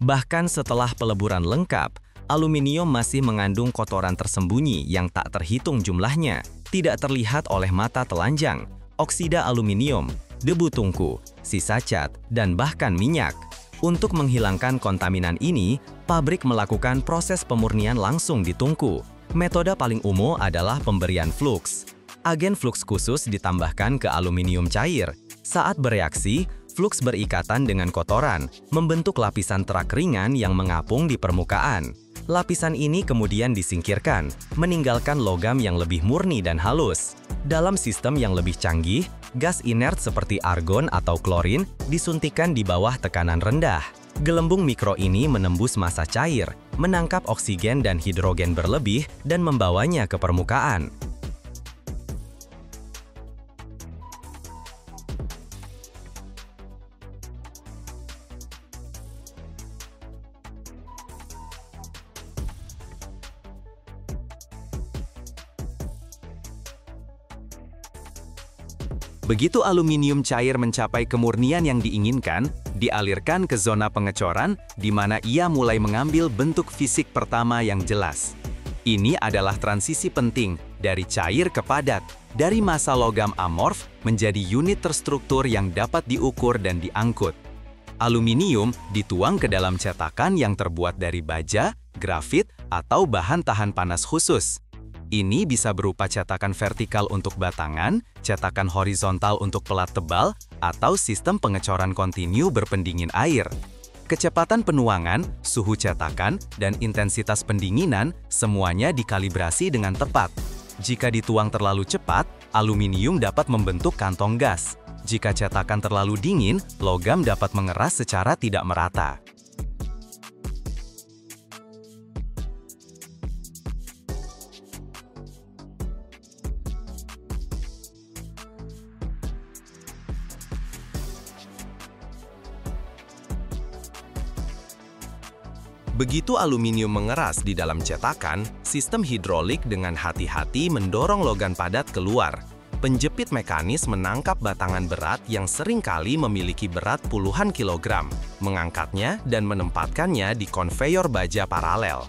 Bahkan setelah peleburan lengkap, aluminium masih mengandung kotoran tersembunyi yang tak terhitung jumlahnya, tidak terlihat oleh mata telanjang, oksida aluminium, debu tungku, sisa cat, dan bahkan minyak. Untuk menghilangkan kontaminan ini, pabrik melakukan proses pemurnian langsung di tungku. Metode paling umum adalah pemberian fluks. Agen fluks khusus ditambahkan ke aluminium cair. Saat bereaksi, fluks berikatan dengan kotoran, membentuk lapisan terak ringan yang mengapung di permukaan. Lapisan ini kemudian disingkirkan, meninggalkan logam yang lebih murni dan halus. Dalam sistem yang lebih canggih, gas inert seperti argon atau klorin disuntikan di bawah tekanan rendah. Gelembung mikro ini menembus massa cair, menangkap oksigen dan hidrogen berlebih dan membawanya ke permukaan. Begitu aluminium cair mencapai kemurnian yang diinginkan, dialirkan ke zona pengecoran, di mana ia mulai mengambil bentuk fisik pertama yang jelas. Ini adalah transisi penting dari cair ke padat, dari massa logam amorf menjadi unit terstruktur yang dapat diukur dan diangkut. Aluminium dituang ke dalam cetakan yang terbuat dari baja, grafit, atau bahan tahan panas khusus. Ini bisa berupa cetakan vertikal untuk batangan, cetakan horizontal untuk pelat tebal, atau sistem pengecoran kontinu berpendingin air. Kecepatan penuangan, suhu cetakan, dan intensitas pendinginan semuanya dikalibrasi dengan tepat. Jika dituang terlalu cepat, aluminium dapat membentuk kantong gas. Jika cetakan terlalu dingin, logam dapat mengeras secara tidak merata. Begitu aluminium mengeras di dalam cetakan, sistem hidrolik dengan hati-hati mendorong logam padat keluar. Penjepit mekanis menangkap batangan berat yang seringkali memiliki berat puluhan kilogram, mengangkatnya dan menempatkannya di konveyor baja paralel.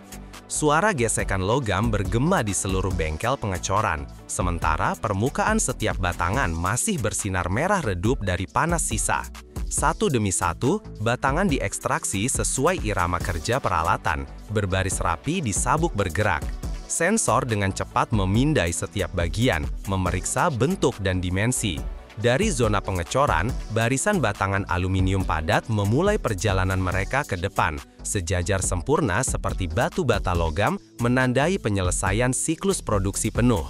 Suara gesekan logam bergema di seluruh bengkel pengecoran, sementara permukaan setiap batangan masih bersinar merah redup dari panas sisa. Satu demi satu, batangan diekstraksi sesuai irama kerja peralatan, berbaris rapi di sabuk bergerak. Sensor dengan cepat memindai setiap bagian, memeriksa bentuk dan dimensi. Dari zona pengecoran, barisan batangan aluminium padat memulai perjalanan mereka ke depan, sejajar sempurna seperti batu bata logam menandai penyelesaian siklus produksi penuh.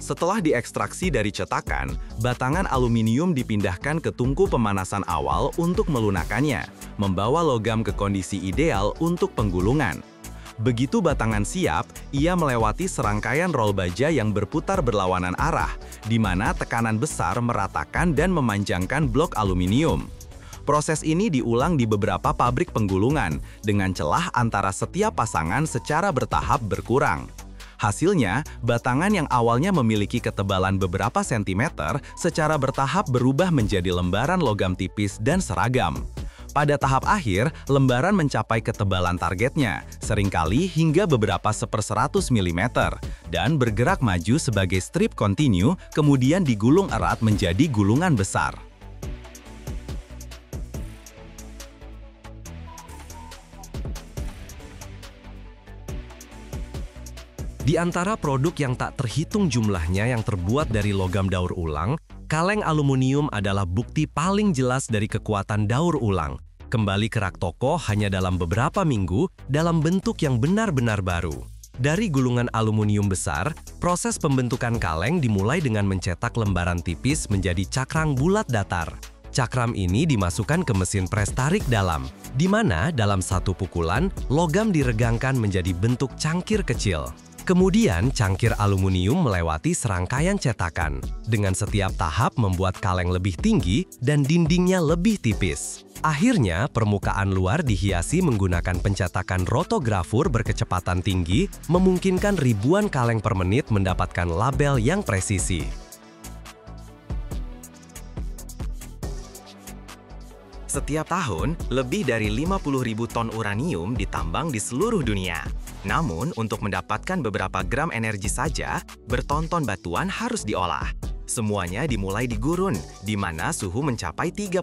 Setelah diekstraksi dari cetakan, batangan aluminium dipindahkan ke tungku pemanasan awal untuk melunakannya, membawa logam ke kondisi ideal untuk penggulungan. Begitu batangan siap, ia melewati serangkaian rol baja yang berputar berlawanan arah, di mana tekanan besar meratakan dan memanjangkan blok aluminium. Proses ini diulang di beberapa pabrik penggulungan, dengan celah antara setiap pasangan secara bertahap berkurang. Hasilnya, batangan yang awalnya memiliki ketebalan beberapa sentimeter secara bertahap berubah menjadi lembaran logam tipis dan seragam. Pada tahap akhir, lembaran mencapai ketebalan targetnya, seringkali hingga beberapa 1/100 mm, dan bergerak maju sebagai strip kontinu, kemudian digulung erat menjadi gulungan besar. Di antara produk yang tak terhitung jumlahnya yang terbuat dari logam daur ulang, Kaleng aluminium adalah bukti paling jelas dari kekuatan daur ulang. Kembali ke rak toko hanya dalam beberapa minggu dalam bentuk yang benar-benar baru. Dari gulungan aluminium besar, proses pembentukan kaleng dimulai dengan mencetak lembaran tipis menjadi cakrang bulat datar. Cakram ini dimasukkan ke mesin pres tarik dalam, di mana dalam satu pukulan, logam diregangkan menjadi bentuk cangkir kecil. Kemudian, cangkir aluminium melewati serangkaian cetakan. Dengan setiap tahap membuat kaleng lebih tinggi dan dindingnya lebih tipis. Akhirnya, permukaan luar dihiasi menggunakan pencetakan rotografur berkecepatan tinggi, memungkinkan ribuan kaleng per menit mendapatkan label yang presisi. Setiap tahun, lebih dari 50.000 ton uranium ditambang di seluruh dunia. Namun, untuk mendapatkan beberapa gram energi saja, bertonton batuan harus diolah. Semuanya dimulai di gurun, di mana suhu mencapai 38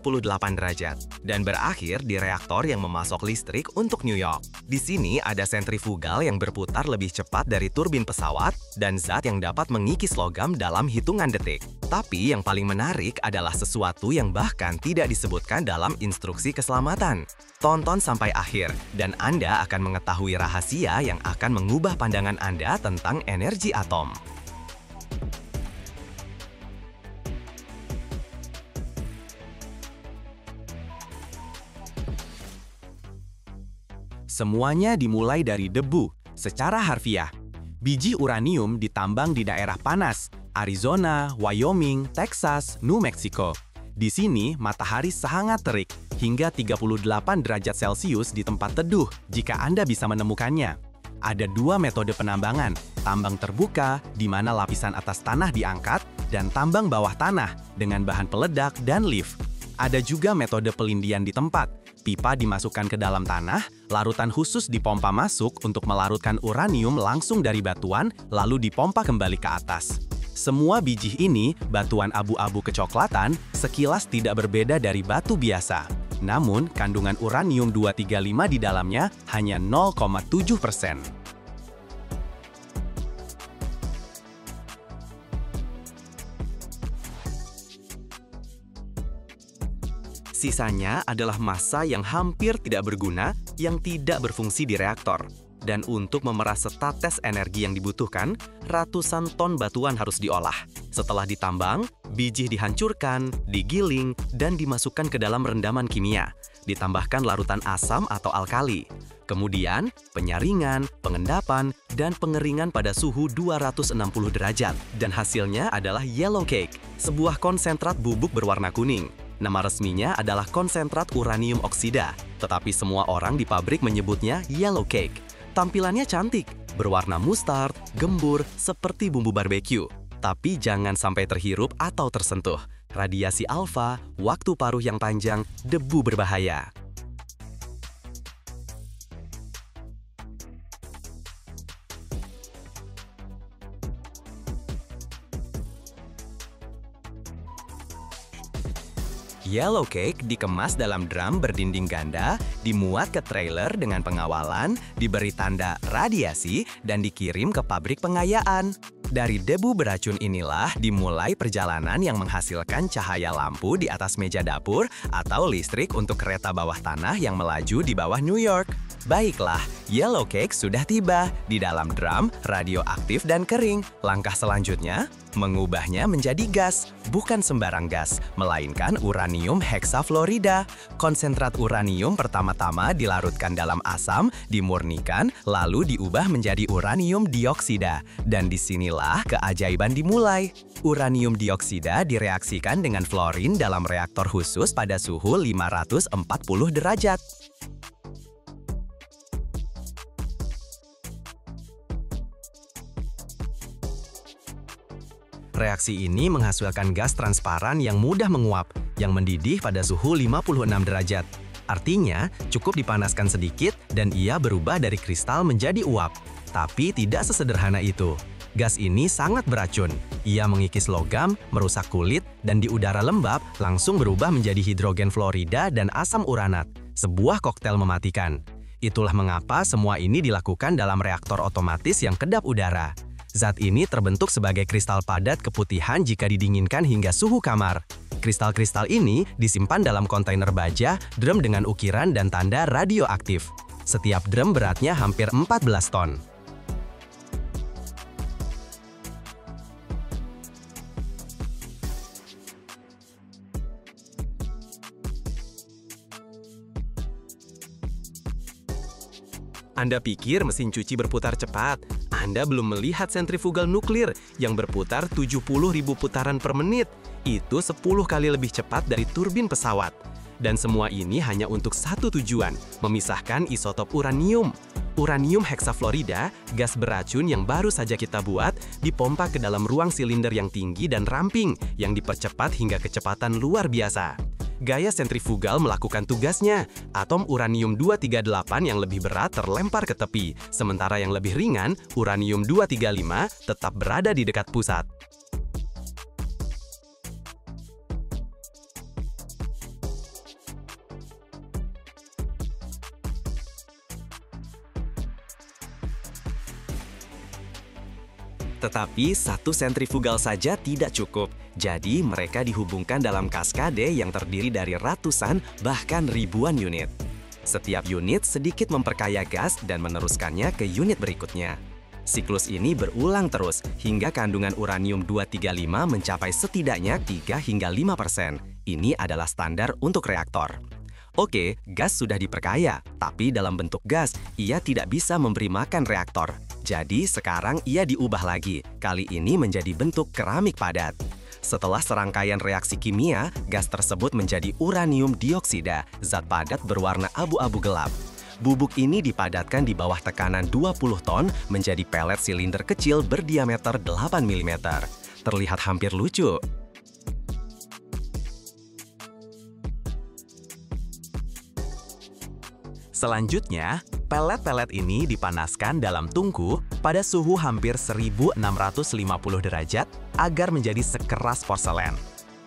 derajat, dan berakhir di reaktor yang memasok listrik untuk New York. Di sini ada sentrifugal yang berputar lebih cepat dari turbin pesawat, dan zat yang dapat mengikis logam dalam hitungan detik. Tapi yang paling menarik adalah sesuatu yang bahkan tidak disebutkan dalam instruksi keselamatan. Tonton sampai akhir, dan Anda akan mengetahui rahasia yang akan mengubah pandangan Anda tentang energi atom. Semuanya dimulai dari debu. Secara harfiah, biji uranium ditambang di daerah panas, Arizona, Wyoming, Texas, New Mexico. Di sini, matahari sangat terik, hingga 38 derajat Celcius di tempat teduh, jika Anda bisa menemukannya. Ada dua metode penambangan, tambang terbuka, di mana lapisan atas tanah diangkat, dan tambang bawah tanah, dengan bahan peledak dan lift. Ada juga metode pelindian di tempat. Pipa dimasukkan ke dalam tanah, larutan khusus dipompa masuk untuk melarutkan uranium langsung dari batuan, lalu dipompa kembali ke atas. Semua biji ini, batuan abu-abu kecoklatan, sekilas tidak berbeda dari batu biasa. Namun, kandungan uranium-235 di dalamnya hanya 0,7%. Sisanya adalah massa yang hampir tidak berguna, yang tidak berfungsi di reaktor. Dan untuk memerah setetes energi yang dibutuhkan, ratusan ton batuan harus diolah. Setelah ditambang, biji dihancurkan, digiling, dan dimasukkan ke dalam rendaman kimia. Ditambahkan larutan asam atau alkali. Kemudian, penyaringan, pengendapan, dan pengeringan pada suhu 260 derajat. Dan hasilnya adalah yellow cake, sebuah konsentrat bubuk berwarna kuning. Nama resminya adalah konsentrat uranium oksida, tetapi semua orang di pabrik menyebutnya yellow cake. Tampilannya cantik, berwarna mustard, gembur, seperti bumbu barbeque. Tapi jangan sampai terhirup atau tersentuh. Radiasi alfa, waktu paruh yang panjang, debu berbahaya. Yellow cake dikemas dalam drum berdinding ganda, dimuat ke trailer dengan pengawalan, diberi tanda radiasi, dan dikirim ke pabrik pengayaan. Dari debu beracun inilah dimulai perjalanan yang menghasilkan cahaya lampu di atas meja dapur atau listrik untuk kereta bawah tanah yang melaju di bawah New York. Baiklah, yellow cake sudah tiba di dalam drum, radioaktif dan kering. Langkah selanjutnya, mengubahnya menjadi gas, bukan sembarang gas, melainkan uranium heksafluorida. Konsentrat uranium pertama-tama dilarutkan dalam asam, dimurnikan, lalu diubah menjadi uranium dioksida. Dan disinilah keajaiban dimulai. Uranium dioksida direaksikan dengan fluorin dalam reaktor khusus pada suhu 540 derajat. Reaksi ini menghasilkan gas transparan yang mudah menguap, yang mendidih pada suhu 56 derajat. Artinya, cukup dipanaskan sedikit dan ia berubah dari kristal menjadi uap. Tapi tidak sesederhana itu. Gas ini sangat beracun. Ia mengikis logam, merusak kulit, dan di udara lembab langsung berubah menjadi hidrogen fluorida dan asam uranat. Sebuah koktail mematikan. Itulah mengapa semua ini dilakukan dalam reaktor otomatis yang kedap udara. Zat ini terbentuk sebagai kristal padat keputihan jika didinginkan hingga suhu kamar. Kristal-kristal ini disimpan dalam kontainer baja, drum dengan ukiran dan tanda radioaktif. Setiap drum beratnya hampir 14 ton. Anda pikir mesin cuci berputar cepat? Anda belum melihat sentrifugal nuklir yang berputar 70.000 putaran per menit. Itu 10 kali lebih cepat dari turbin pesawat. Dan semua ini hanya untuk satu tujuan, memisahkan isotop uranium. Uranium heksafluorida, gas beracun yang baru saja kita buat, dipompa ke dalam ruang silinder yang tinggi dan ramping, yang dipercepat hingga kecepatan luar biasa. Gaya sentrifugal melakukan tugasnya. Atom uranium-238 yang lebih berat terlempar ke tepi, sementara yang lebih ringan, uranium-235, tetap berada di dekat pusat. Tetapi satu sentrifugal saja tidak cukup. Jadi mereka dihubungkan dalam kaskade yang terdiri dari ratusan bahkan ribuan unit. Setiap unit sedikit memperkaya gas dan meneruskannya ke unit berikutnya. Siklus ini berulang terus hingga kandungan uranium-235 mencapai setidaknya 3 hingga 5%. Ini adalah standar untuk reaktor. Oke, gas sudah diperkaya, tapi dalam bentuk gas, ia tidak bisa memberi makan reaktor. Jadi sekarang ia diubah lagi, kali ini menjadi bentuk keramik padat. Setelah serangkaian reaksi kimia, gas tersebut menjadi uranium dioksida, zat padat berwarna abu-abu gelap. Bubuk ini dipadatkan di bawah tekanan 20 ton menjadi pelet silinder kecil berdiameter 8 mm. Terlihat hampir lucu. Selanjutnya, pelet-pelet ini dipanaskan dalam tungku pada suhu hampir 1650 derajat agar menjadi sekeras porselen.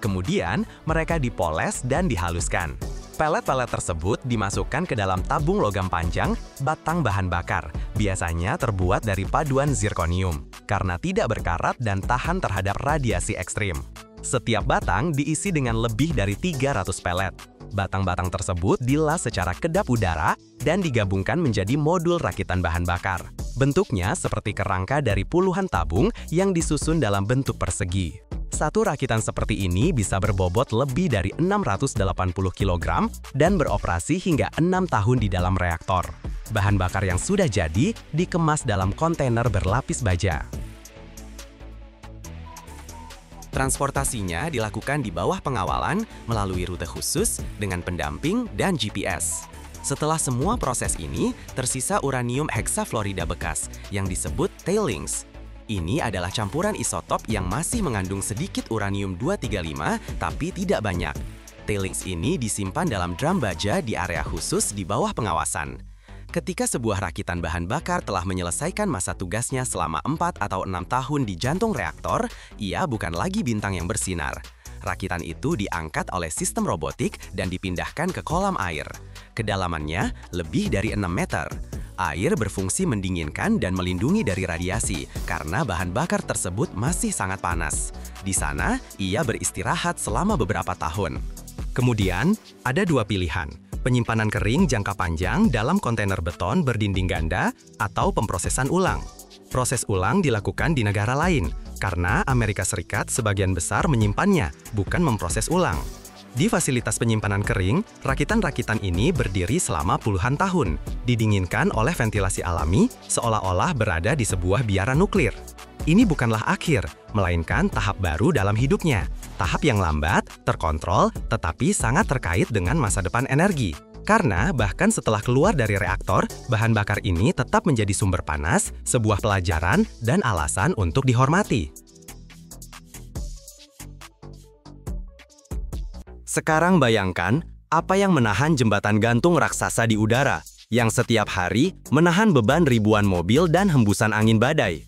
Kemudian, mereka dipoles dan dihaluskan. Pelet-pelet tersebut dimasukkan ke dalam tabung logam panjang, batang bahan bakar, biasanya terbuat dari paduan zirkonium, karena tidak berkarat dan tahan terhadap radiasi ekstrim. Setiap batang diisi dengan lebih dari 300 pelet. Batang-batang tersebut dilas secara kedap udara dan digabungkan menjadi modul rakitan bahan bakar. Bentuknya seperti kerangka dari puluhan tabung yang disusun dalam bentuk persegi. Satu rakitan seperti ini bisa berbobot lebih dari 680 kg dan beroperasi hingga 6 tahun di dalam reaktor. Bahan bakar yang sudah jadi dikemas dalam kontainer berlapis baja. Transportasinya dilakukan di bawah pengawalan melalui rute khusus dengan pendamping dan GPS. Setelah semua proses ini, tersisa uranium heksafluorida bekas yang disebut tailings. Ini adalah campuran isotop yang masih mengandung sedikit uranium-235 tapi tidak banyak. Tailings ini disimpan dalam drum baja di area khusus di bawah pengawasan. Ketika sebuah rakitan bahan bakar telah menyelesaikan masa tugasnya selama 4 atau 6 tahun di jantung reaktor, ia bukan lagi bintang yang bersinar. Rakitan itu diangkat oleh sistem robotik dan dipindahkan ke kolam air. Kedalamannya lebih dari 6 meter. Air berfungsi mendinginkan dan melindungi dari radiasi karena bahan bakar tersebut masih sangat panas. Di sana, ia beristirahat selama beberapa tahun. Kemudian, ada dua pilihan. Penyimpanan kering jangka panjang dalam kontainer beton berdinding ganda atau pemprosesan ulang. Proses ulang dilakukan di negara lain, karena Amerika Serikat sebagian besar menyimpannya, bukan memproses ulang. Di fasilitas penyimpanan kering, rakitan-rakitan ini berdiri selama puluhan tahun, didinginkan oleh ventilasi alami, seolah-olah berada di sebuah biara nuklir. Ini bukanlah akhir, melainkan tahap baru dalam hidupnya. Tahap yang lambat, terkontrol, tetapi sangat terkait dengan masa depan energi. Karena bahkan setelah keluar dari reaktor, bahan bakar ini tetap menjadi sumber panas, sebuah pelajaran, dan alasan untuk dihormati. Sekarang bayangkan, apa yang menahan jembatan gantung raksasa di udara, yang setiap hari menahan beban ribuan mobil dan hembusan angin badai.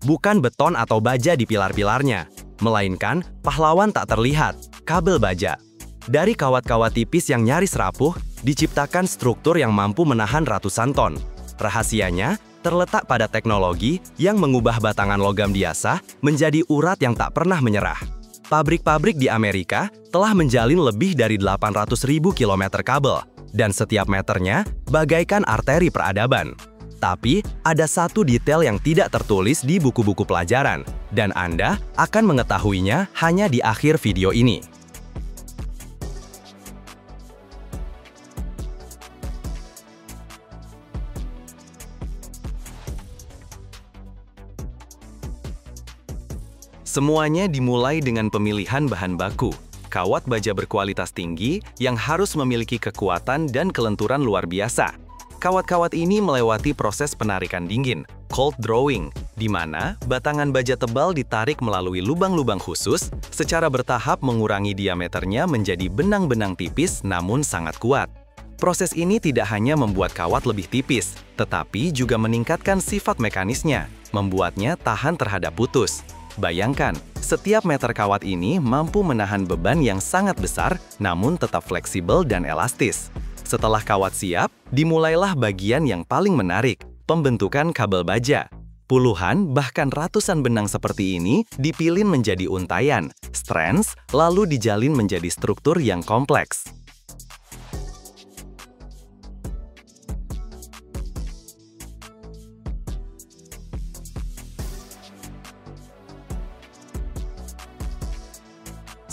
Bukan beton atau baja di pilar-pilarnya, melainkan pahlawan tak terlihat, kabel baja. Dari kawat-kawat tipis yang nyaris rapuh, diciptakan struktur yang mampu menahan ratusan ton. Rahasianya, terletak pada teknologi yang mengubah batangan logam biasa menjadi urat yang tak pernah menyerah. Pabrik-pabrik di Amerika telah menjalin lebih dari 800.000 kilometer kabel, dan setiap meternya bagaikan arteri peradaban. Tapi, ada satu detail yang tidak tertulis di buku-buku pelajaran, dan Anda akan mengetahuinya hanya di akhir video ini. Semuanya dimulai dengan pemilihan bahan baku. Kawat baja berkualitas tinggi yang harus memiliki kekuatan dan kelenturan luar biasa. Kawat-kawat ini melewati proses penarikan dingin, cold drawing, di mana batangan baja tebal ditarik melalui lubang-lubang khusus, secara bertahap mengurangi diameternya menjadi benang-benang tipis namun sangat kuat. Proses ini tidak hanya membuat kawat lebih tipis, tetapi juga meningkatkan sifat mekanisnya, membuatnya tahan terhadap putus. Bayangkan, setiap meter kawat ini mampu menahan beban yang sangat besar, namun tetap fleksibel dan elastis. Setelah kawat siap, dimulailah bagian yang paling menarik, pembentukan kabel baja. Puluhan, bahkan ratusan benang seperti ini dipilin menjadi untayan, strands, lalu dijalin menjadi struktur yang kompleks.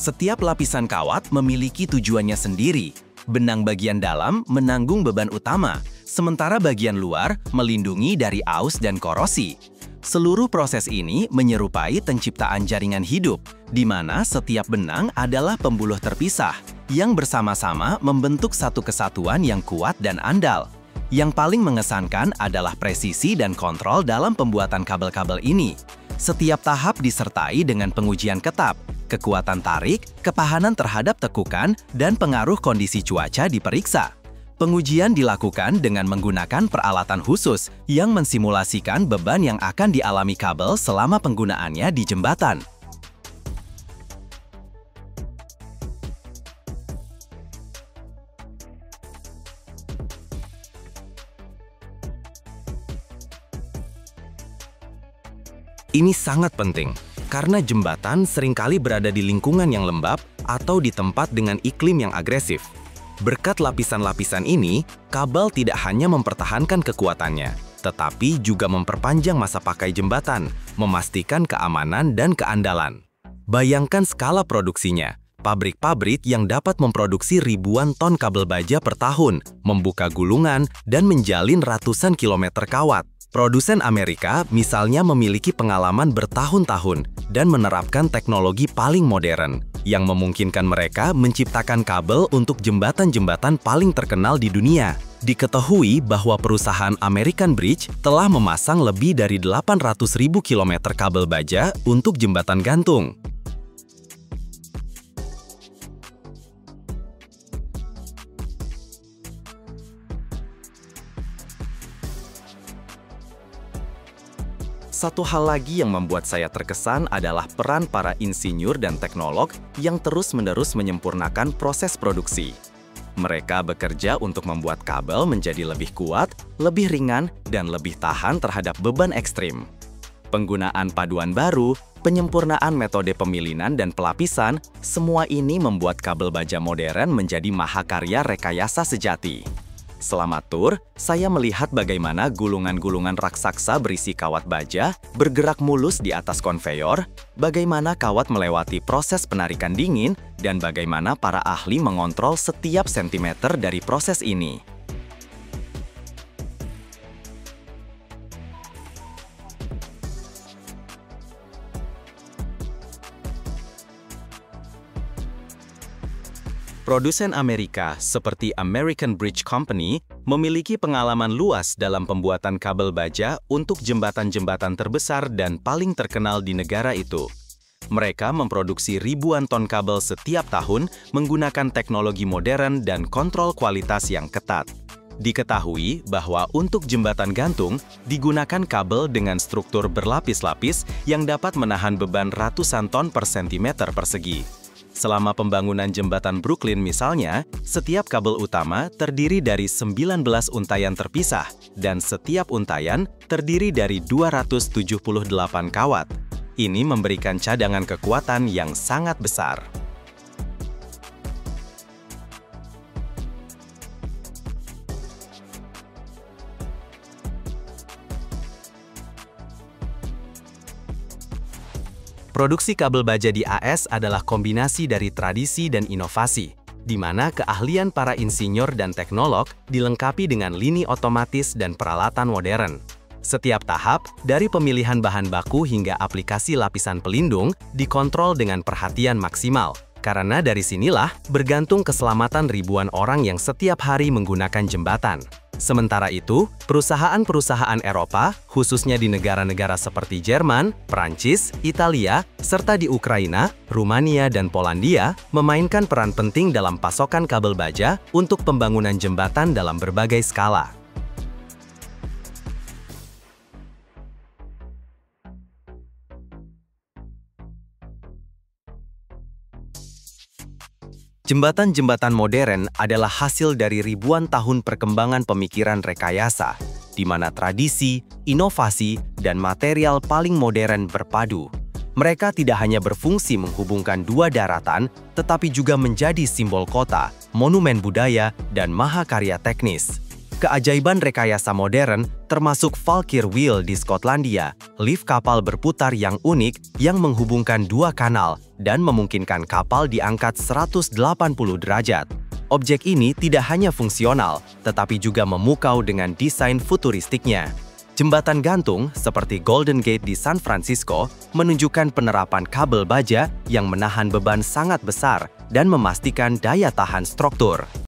Setiap lapisan kawat memiliki tujuannya sendiri. Benang bagian dalam menanggung beban utama, sementara bagian luar melindungi dari aus dan korosi. Seluruh proses ini menyerupai penciptaan jaringan hidup, di mana setiap benang adalah pembuluh terpisah yang bersama-sama membentuk satu kesatuan yang kuat dan andal. Yang paling mengesankan adalah presisi dan kontrol dalam pembuatan kabel-kabel ini. Setiap tahap disertai dengan pengujian ketat, kekuatan tarik, ketahanan terhadap tekukan, dan pengaruh kondisi cuaca diperiksa. Pengujian dilakukan dengan menggunakan peralatan khusus yang mensimulasikan beban yang akan dialami kabel selama penggunaannya di jembatan. Ini sangat penting, karena jembatan seringkali berada di lingkungan yang lembab atau di tempat dengan iklim yang agresif. Berkat lapisan-lapisan ini, kabel tidak hanya mempertahankan kekuatannya, tetapi juga memperpanjang masa pakai jembatan, memastikan keamanan dan keandalan. Bayangkan skala produksinya. Pabrik-pabrik yang dapat memproduksi ribuan ton kabel baja per tahun, membuka gulungan, dan menjalin ratusan kilometer kawat. Produsen Amerika misalnya memiliki pengalaman bertahun-tahun dan menerapkan teknologi paling modern yang memungkinkan mereka menciptakan kabel untuk jembatan-jembatan paling terkenal di dunia. Diketahui bahwa perusahaan American Bridge telah memasang lebih dari 800.000 kilometer kabel baja untuk jembatan gantung. Satu hal lagi yang membuat saya terkesan adalah peran para insinyur dan teknolog yang terus-menerus menyempurnakan proses produksi. Mereka bekerja untuk membuat kabel menjadi lebih kuat, lebih ringan, dan lebih tahan terhadap beban ekstrim. Penggunaan paduan baru, penyempurnaan metode pemilinan dan pelapisan, semua ini membuat kabel baja modern menjadi mahakarya rekayasa sejati. Selama tur, saya melihat bagaimana gulungan-gulungan raksasa berisi kawat baja bergerak mulus di atas konveyor, bagaimana kawat melewati proses penarikan dingin, dan bagaimana para ahli mengontrol setiap sentimeter dari proses ini. Produsen Amerika seperti American Bridge Company memiliki pengalaman luas dalam pembuatan kabel baja untuk jembatan-jembatan terbesar dan paling terkenal di negara itu. Mereka memproduksi ribuan ton kabel setiap tahun menggunakan teknologi modern dan kontrol kualitas yang ketat. Diketahui bahwa untuk jembatan gantung digunakan kabel dengan struktur berlapis-lapis yang dapat menahan beban ratusan ton per sentimeter persegi. Selama pembangunan jembatan Brooklyn misalnya, setiap kabel utama terdiri dari 19 untayan terpisah, dan setiap untayan terdiri dari 278 kawat. Ini memberikan cadangan kekuatan yang sangat besar. Produksi kabel baja di AS adalah kombinasi dari tradisi dan inovasi, di mana keahlian para insinyur dan teknolog dilengkapi dengan lini otomatis dan peralatan modern. Setiap tahap, dari pemilihan bahan baku hingga aplikasi lapisan pelindung, dikontrol dengan perhatian maksimal, karena dari sinilah bergantung keselamatan ribuan orang yang setiap hari menggunakan jembatan. Sementara itu, perusahaan-perusahaan Eropa, khususnya di negara-negara seperti Jerman, Prancis, Italia, serta di Ukraina, Rumania, dan Polandia, memainkan peran penting dalam pasokan kabel baja untuk pembangunan jembatan dalam berbagai skala. Jembatan-jembatan modern adalah hasil dari ribuan tahun perkembangan pemikiran rekayasa, di mana tradisi, inovasi, dan material paling modern berpadu. Mereka tidak hanya berfungsi menghubungkan dua daratan, tetapi juga menjadi simbol kota, monumen budaya, dan mahakarya teknis. Keajaiban rekayasa modern termasuk Valkyr Wheel di Skotlandia, lift kapal berputar yang unik yang menghubungkan dua kanal dan memungkinkan kapal diangkat 180 derajat. Objek ini tidak hanya fungsional, tetapi juga memukau dengan desain futuristiknya. Jembatan gantung seperti Golden Gate di San Francisco menunjukkan penerapan kabel baja yang menahan beban sangat besar dan memastikan daya tahan struktur.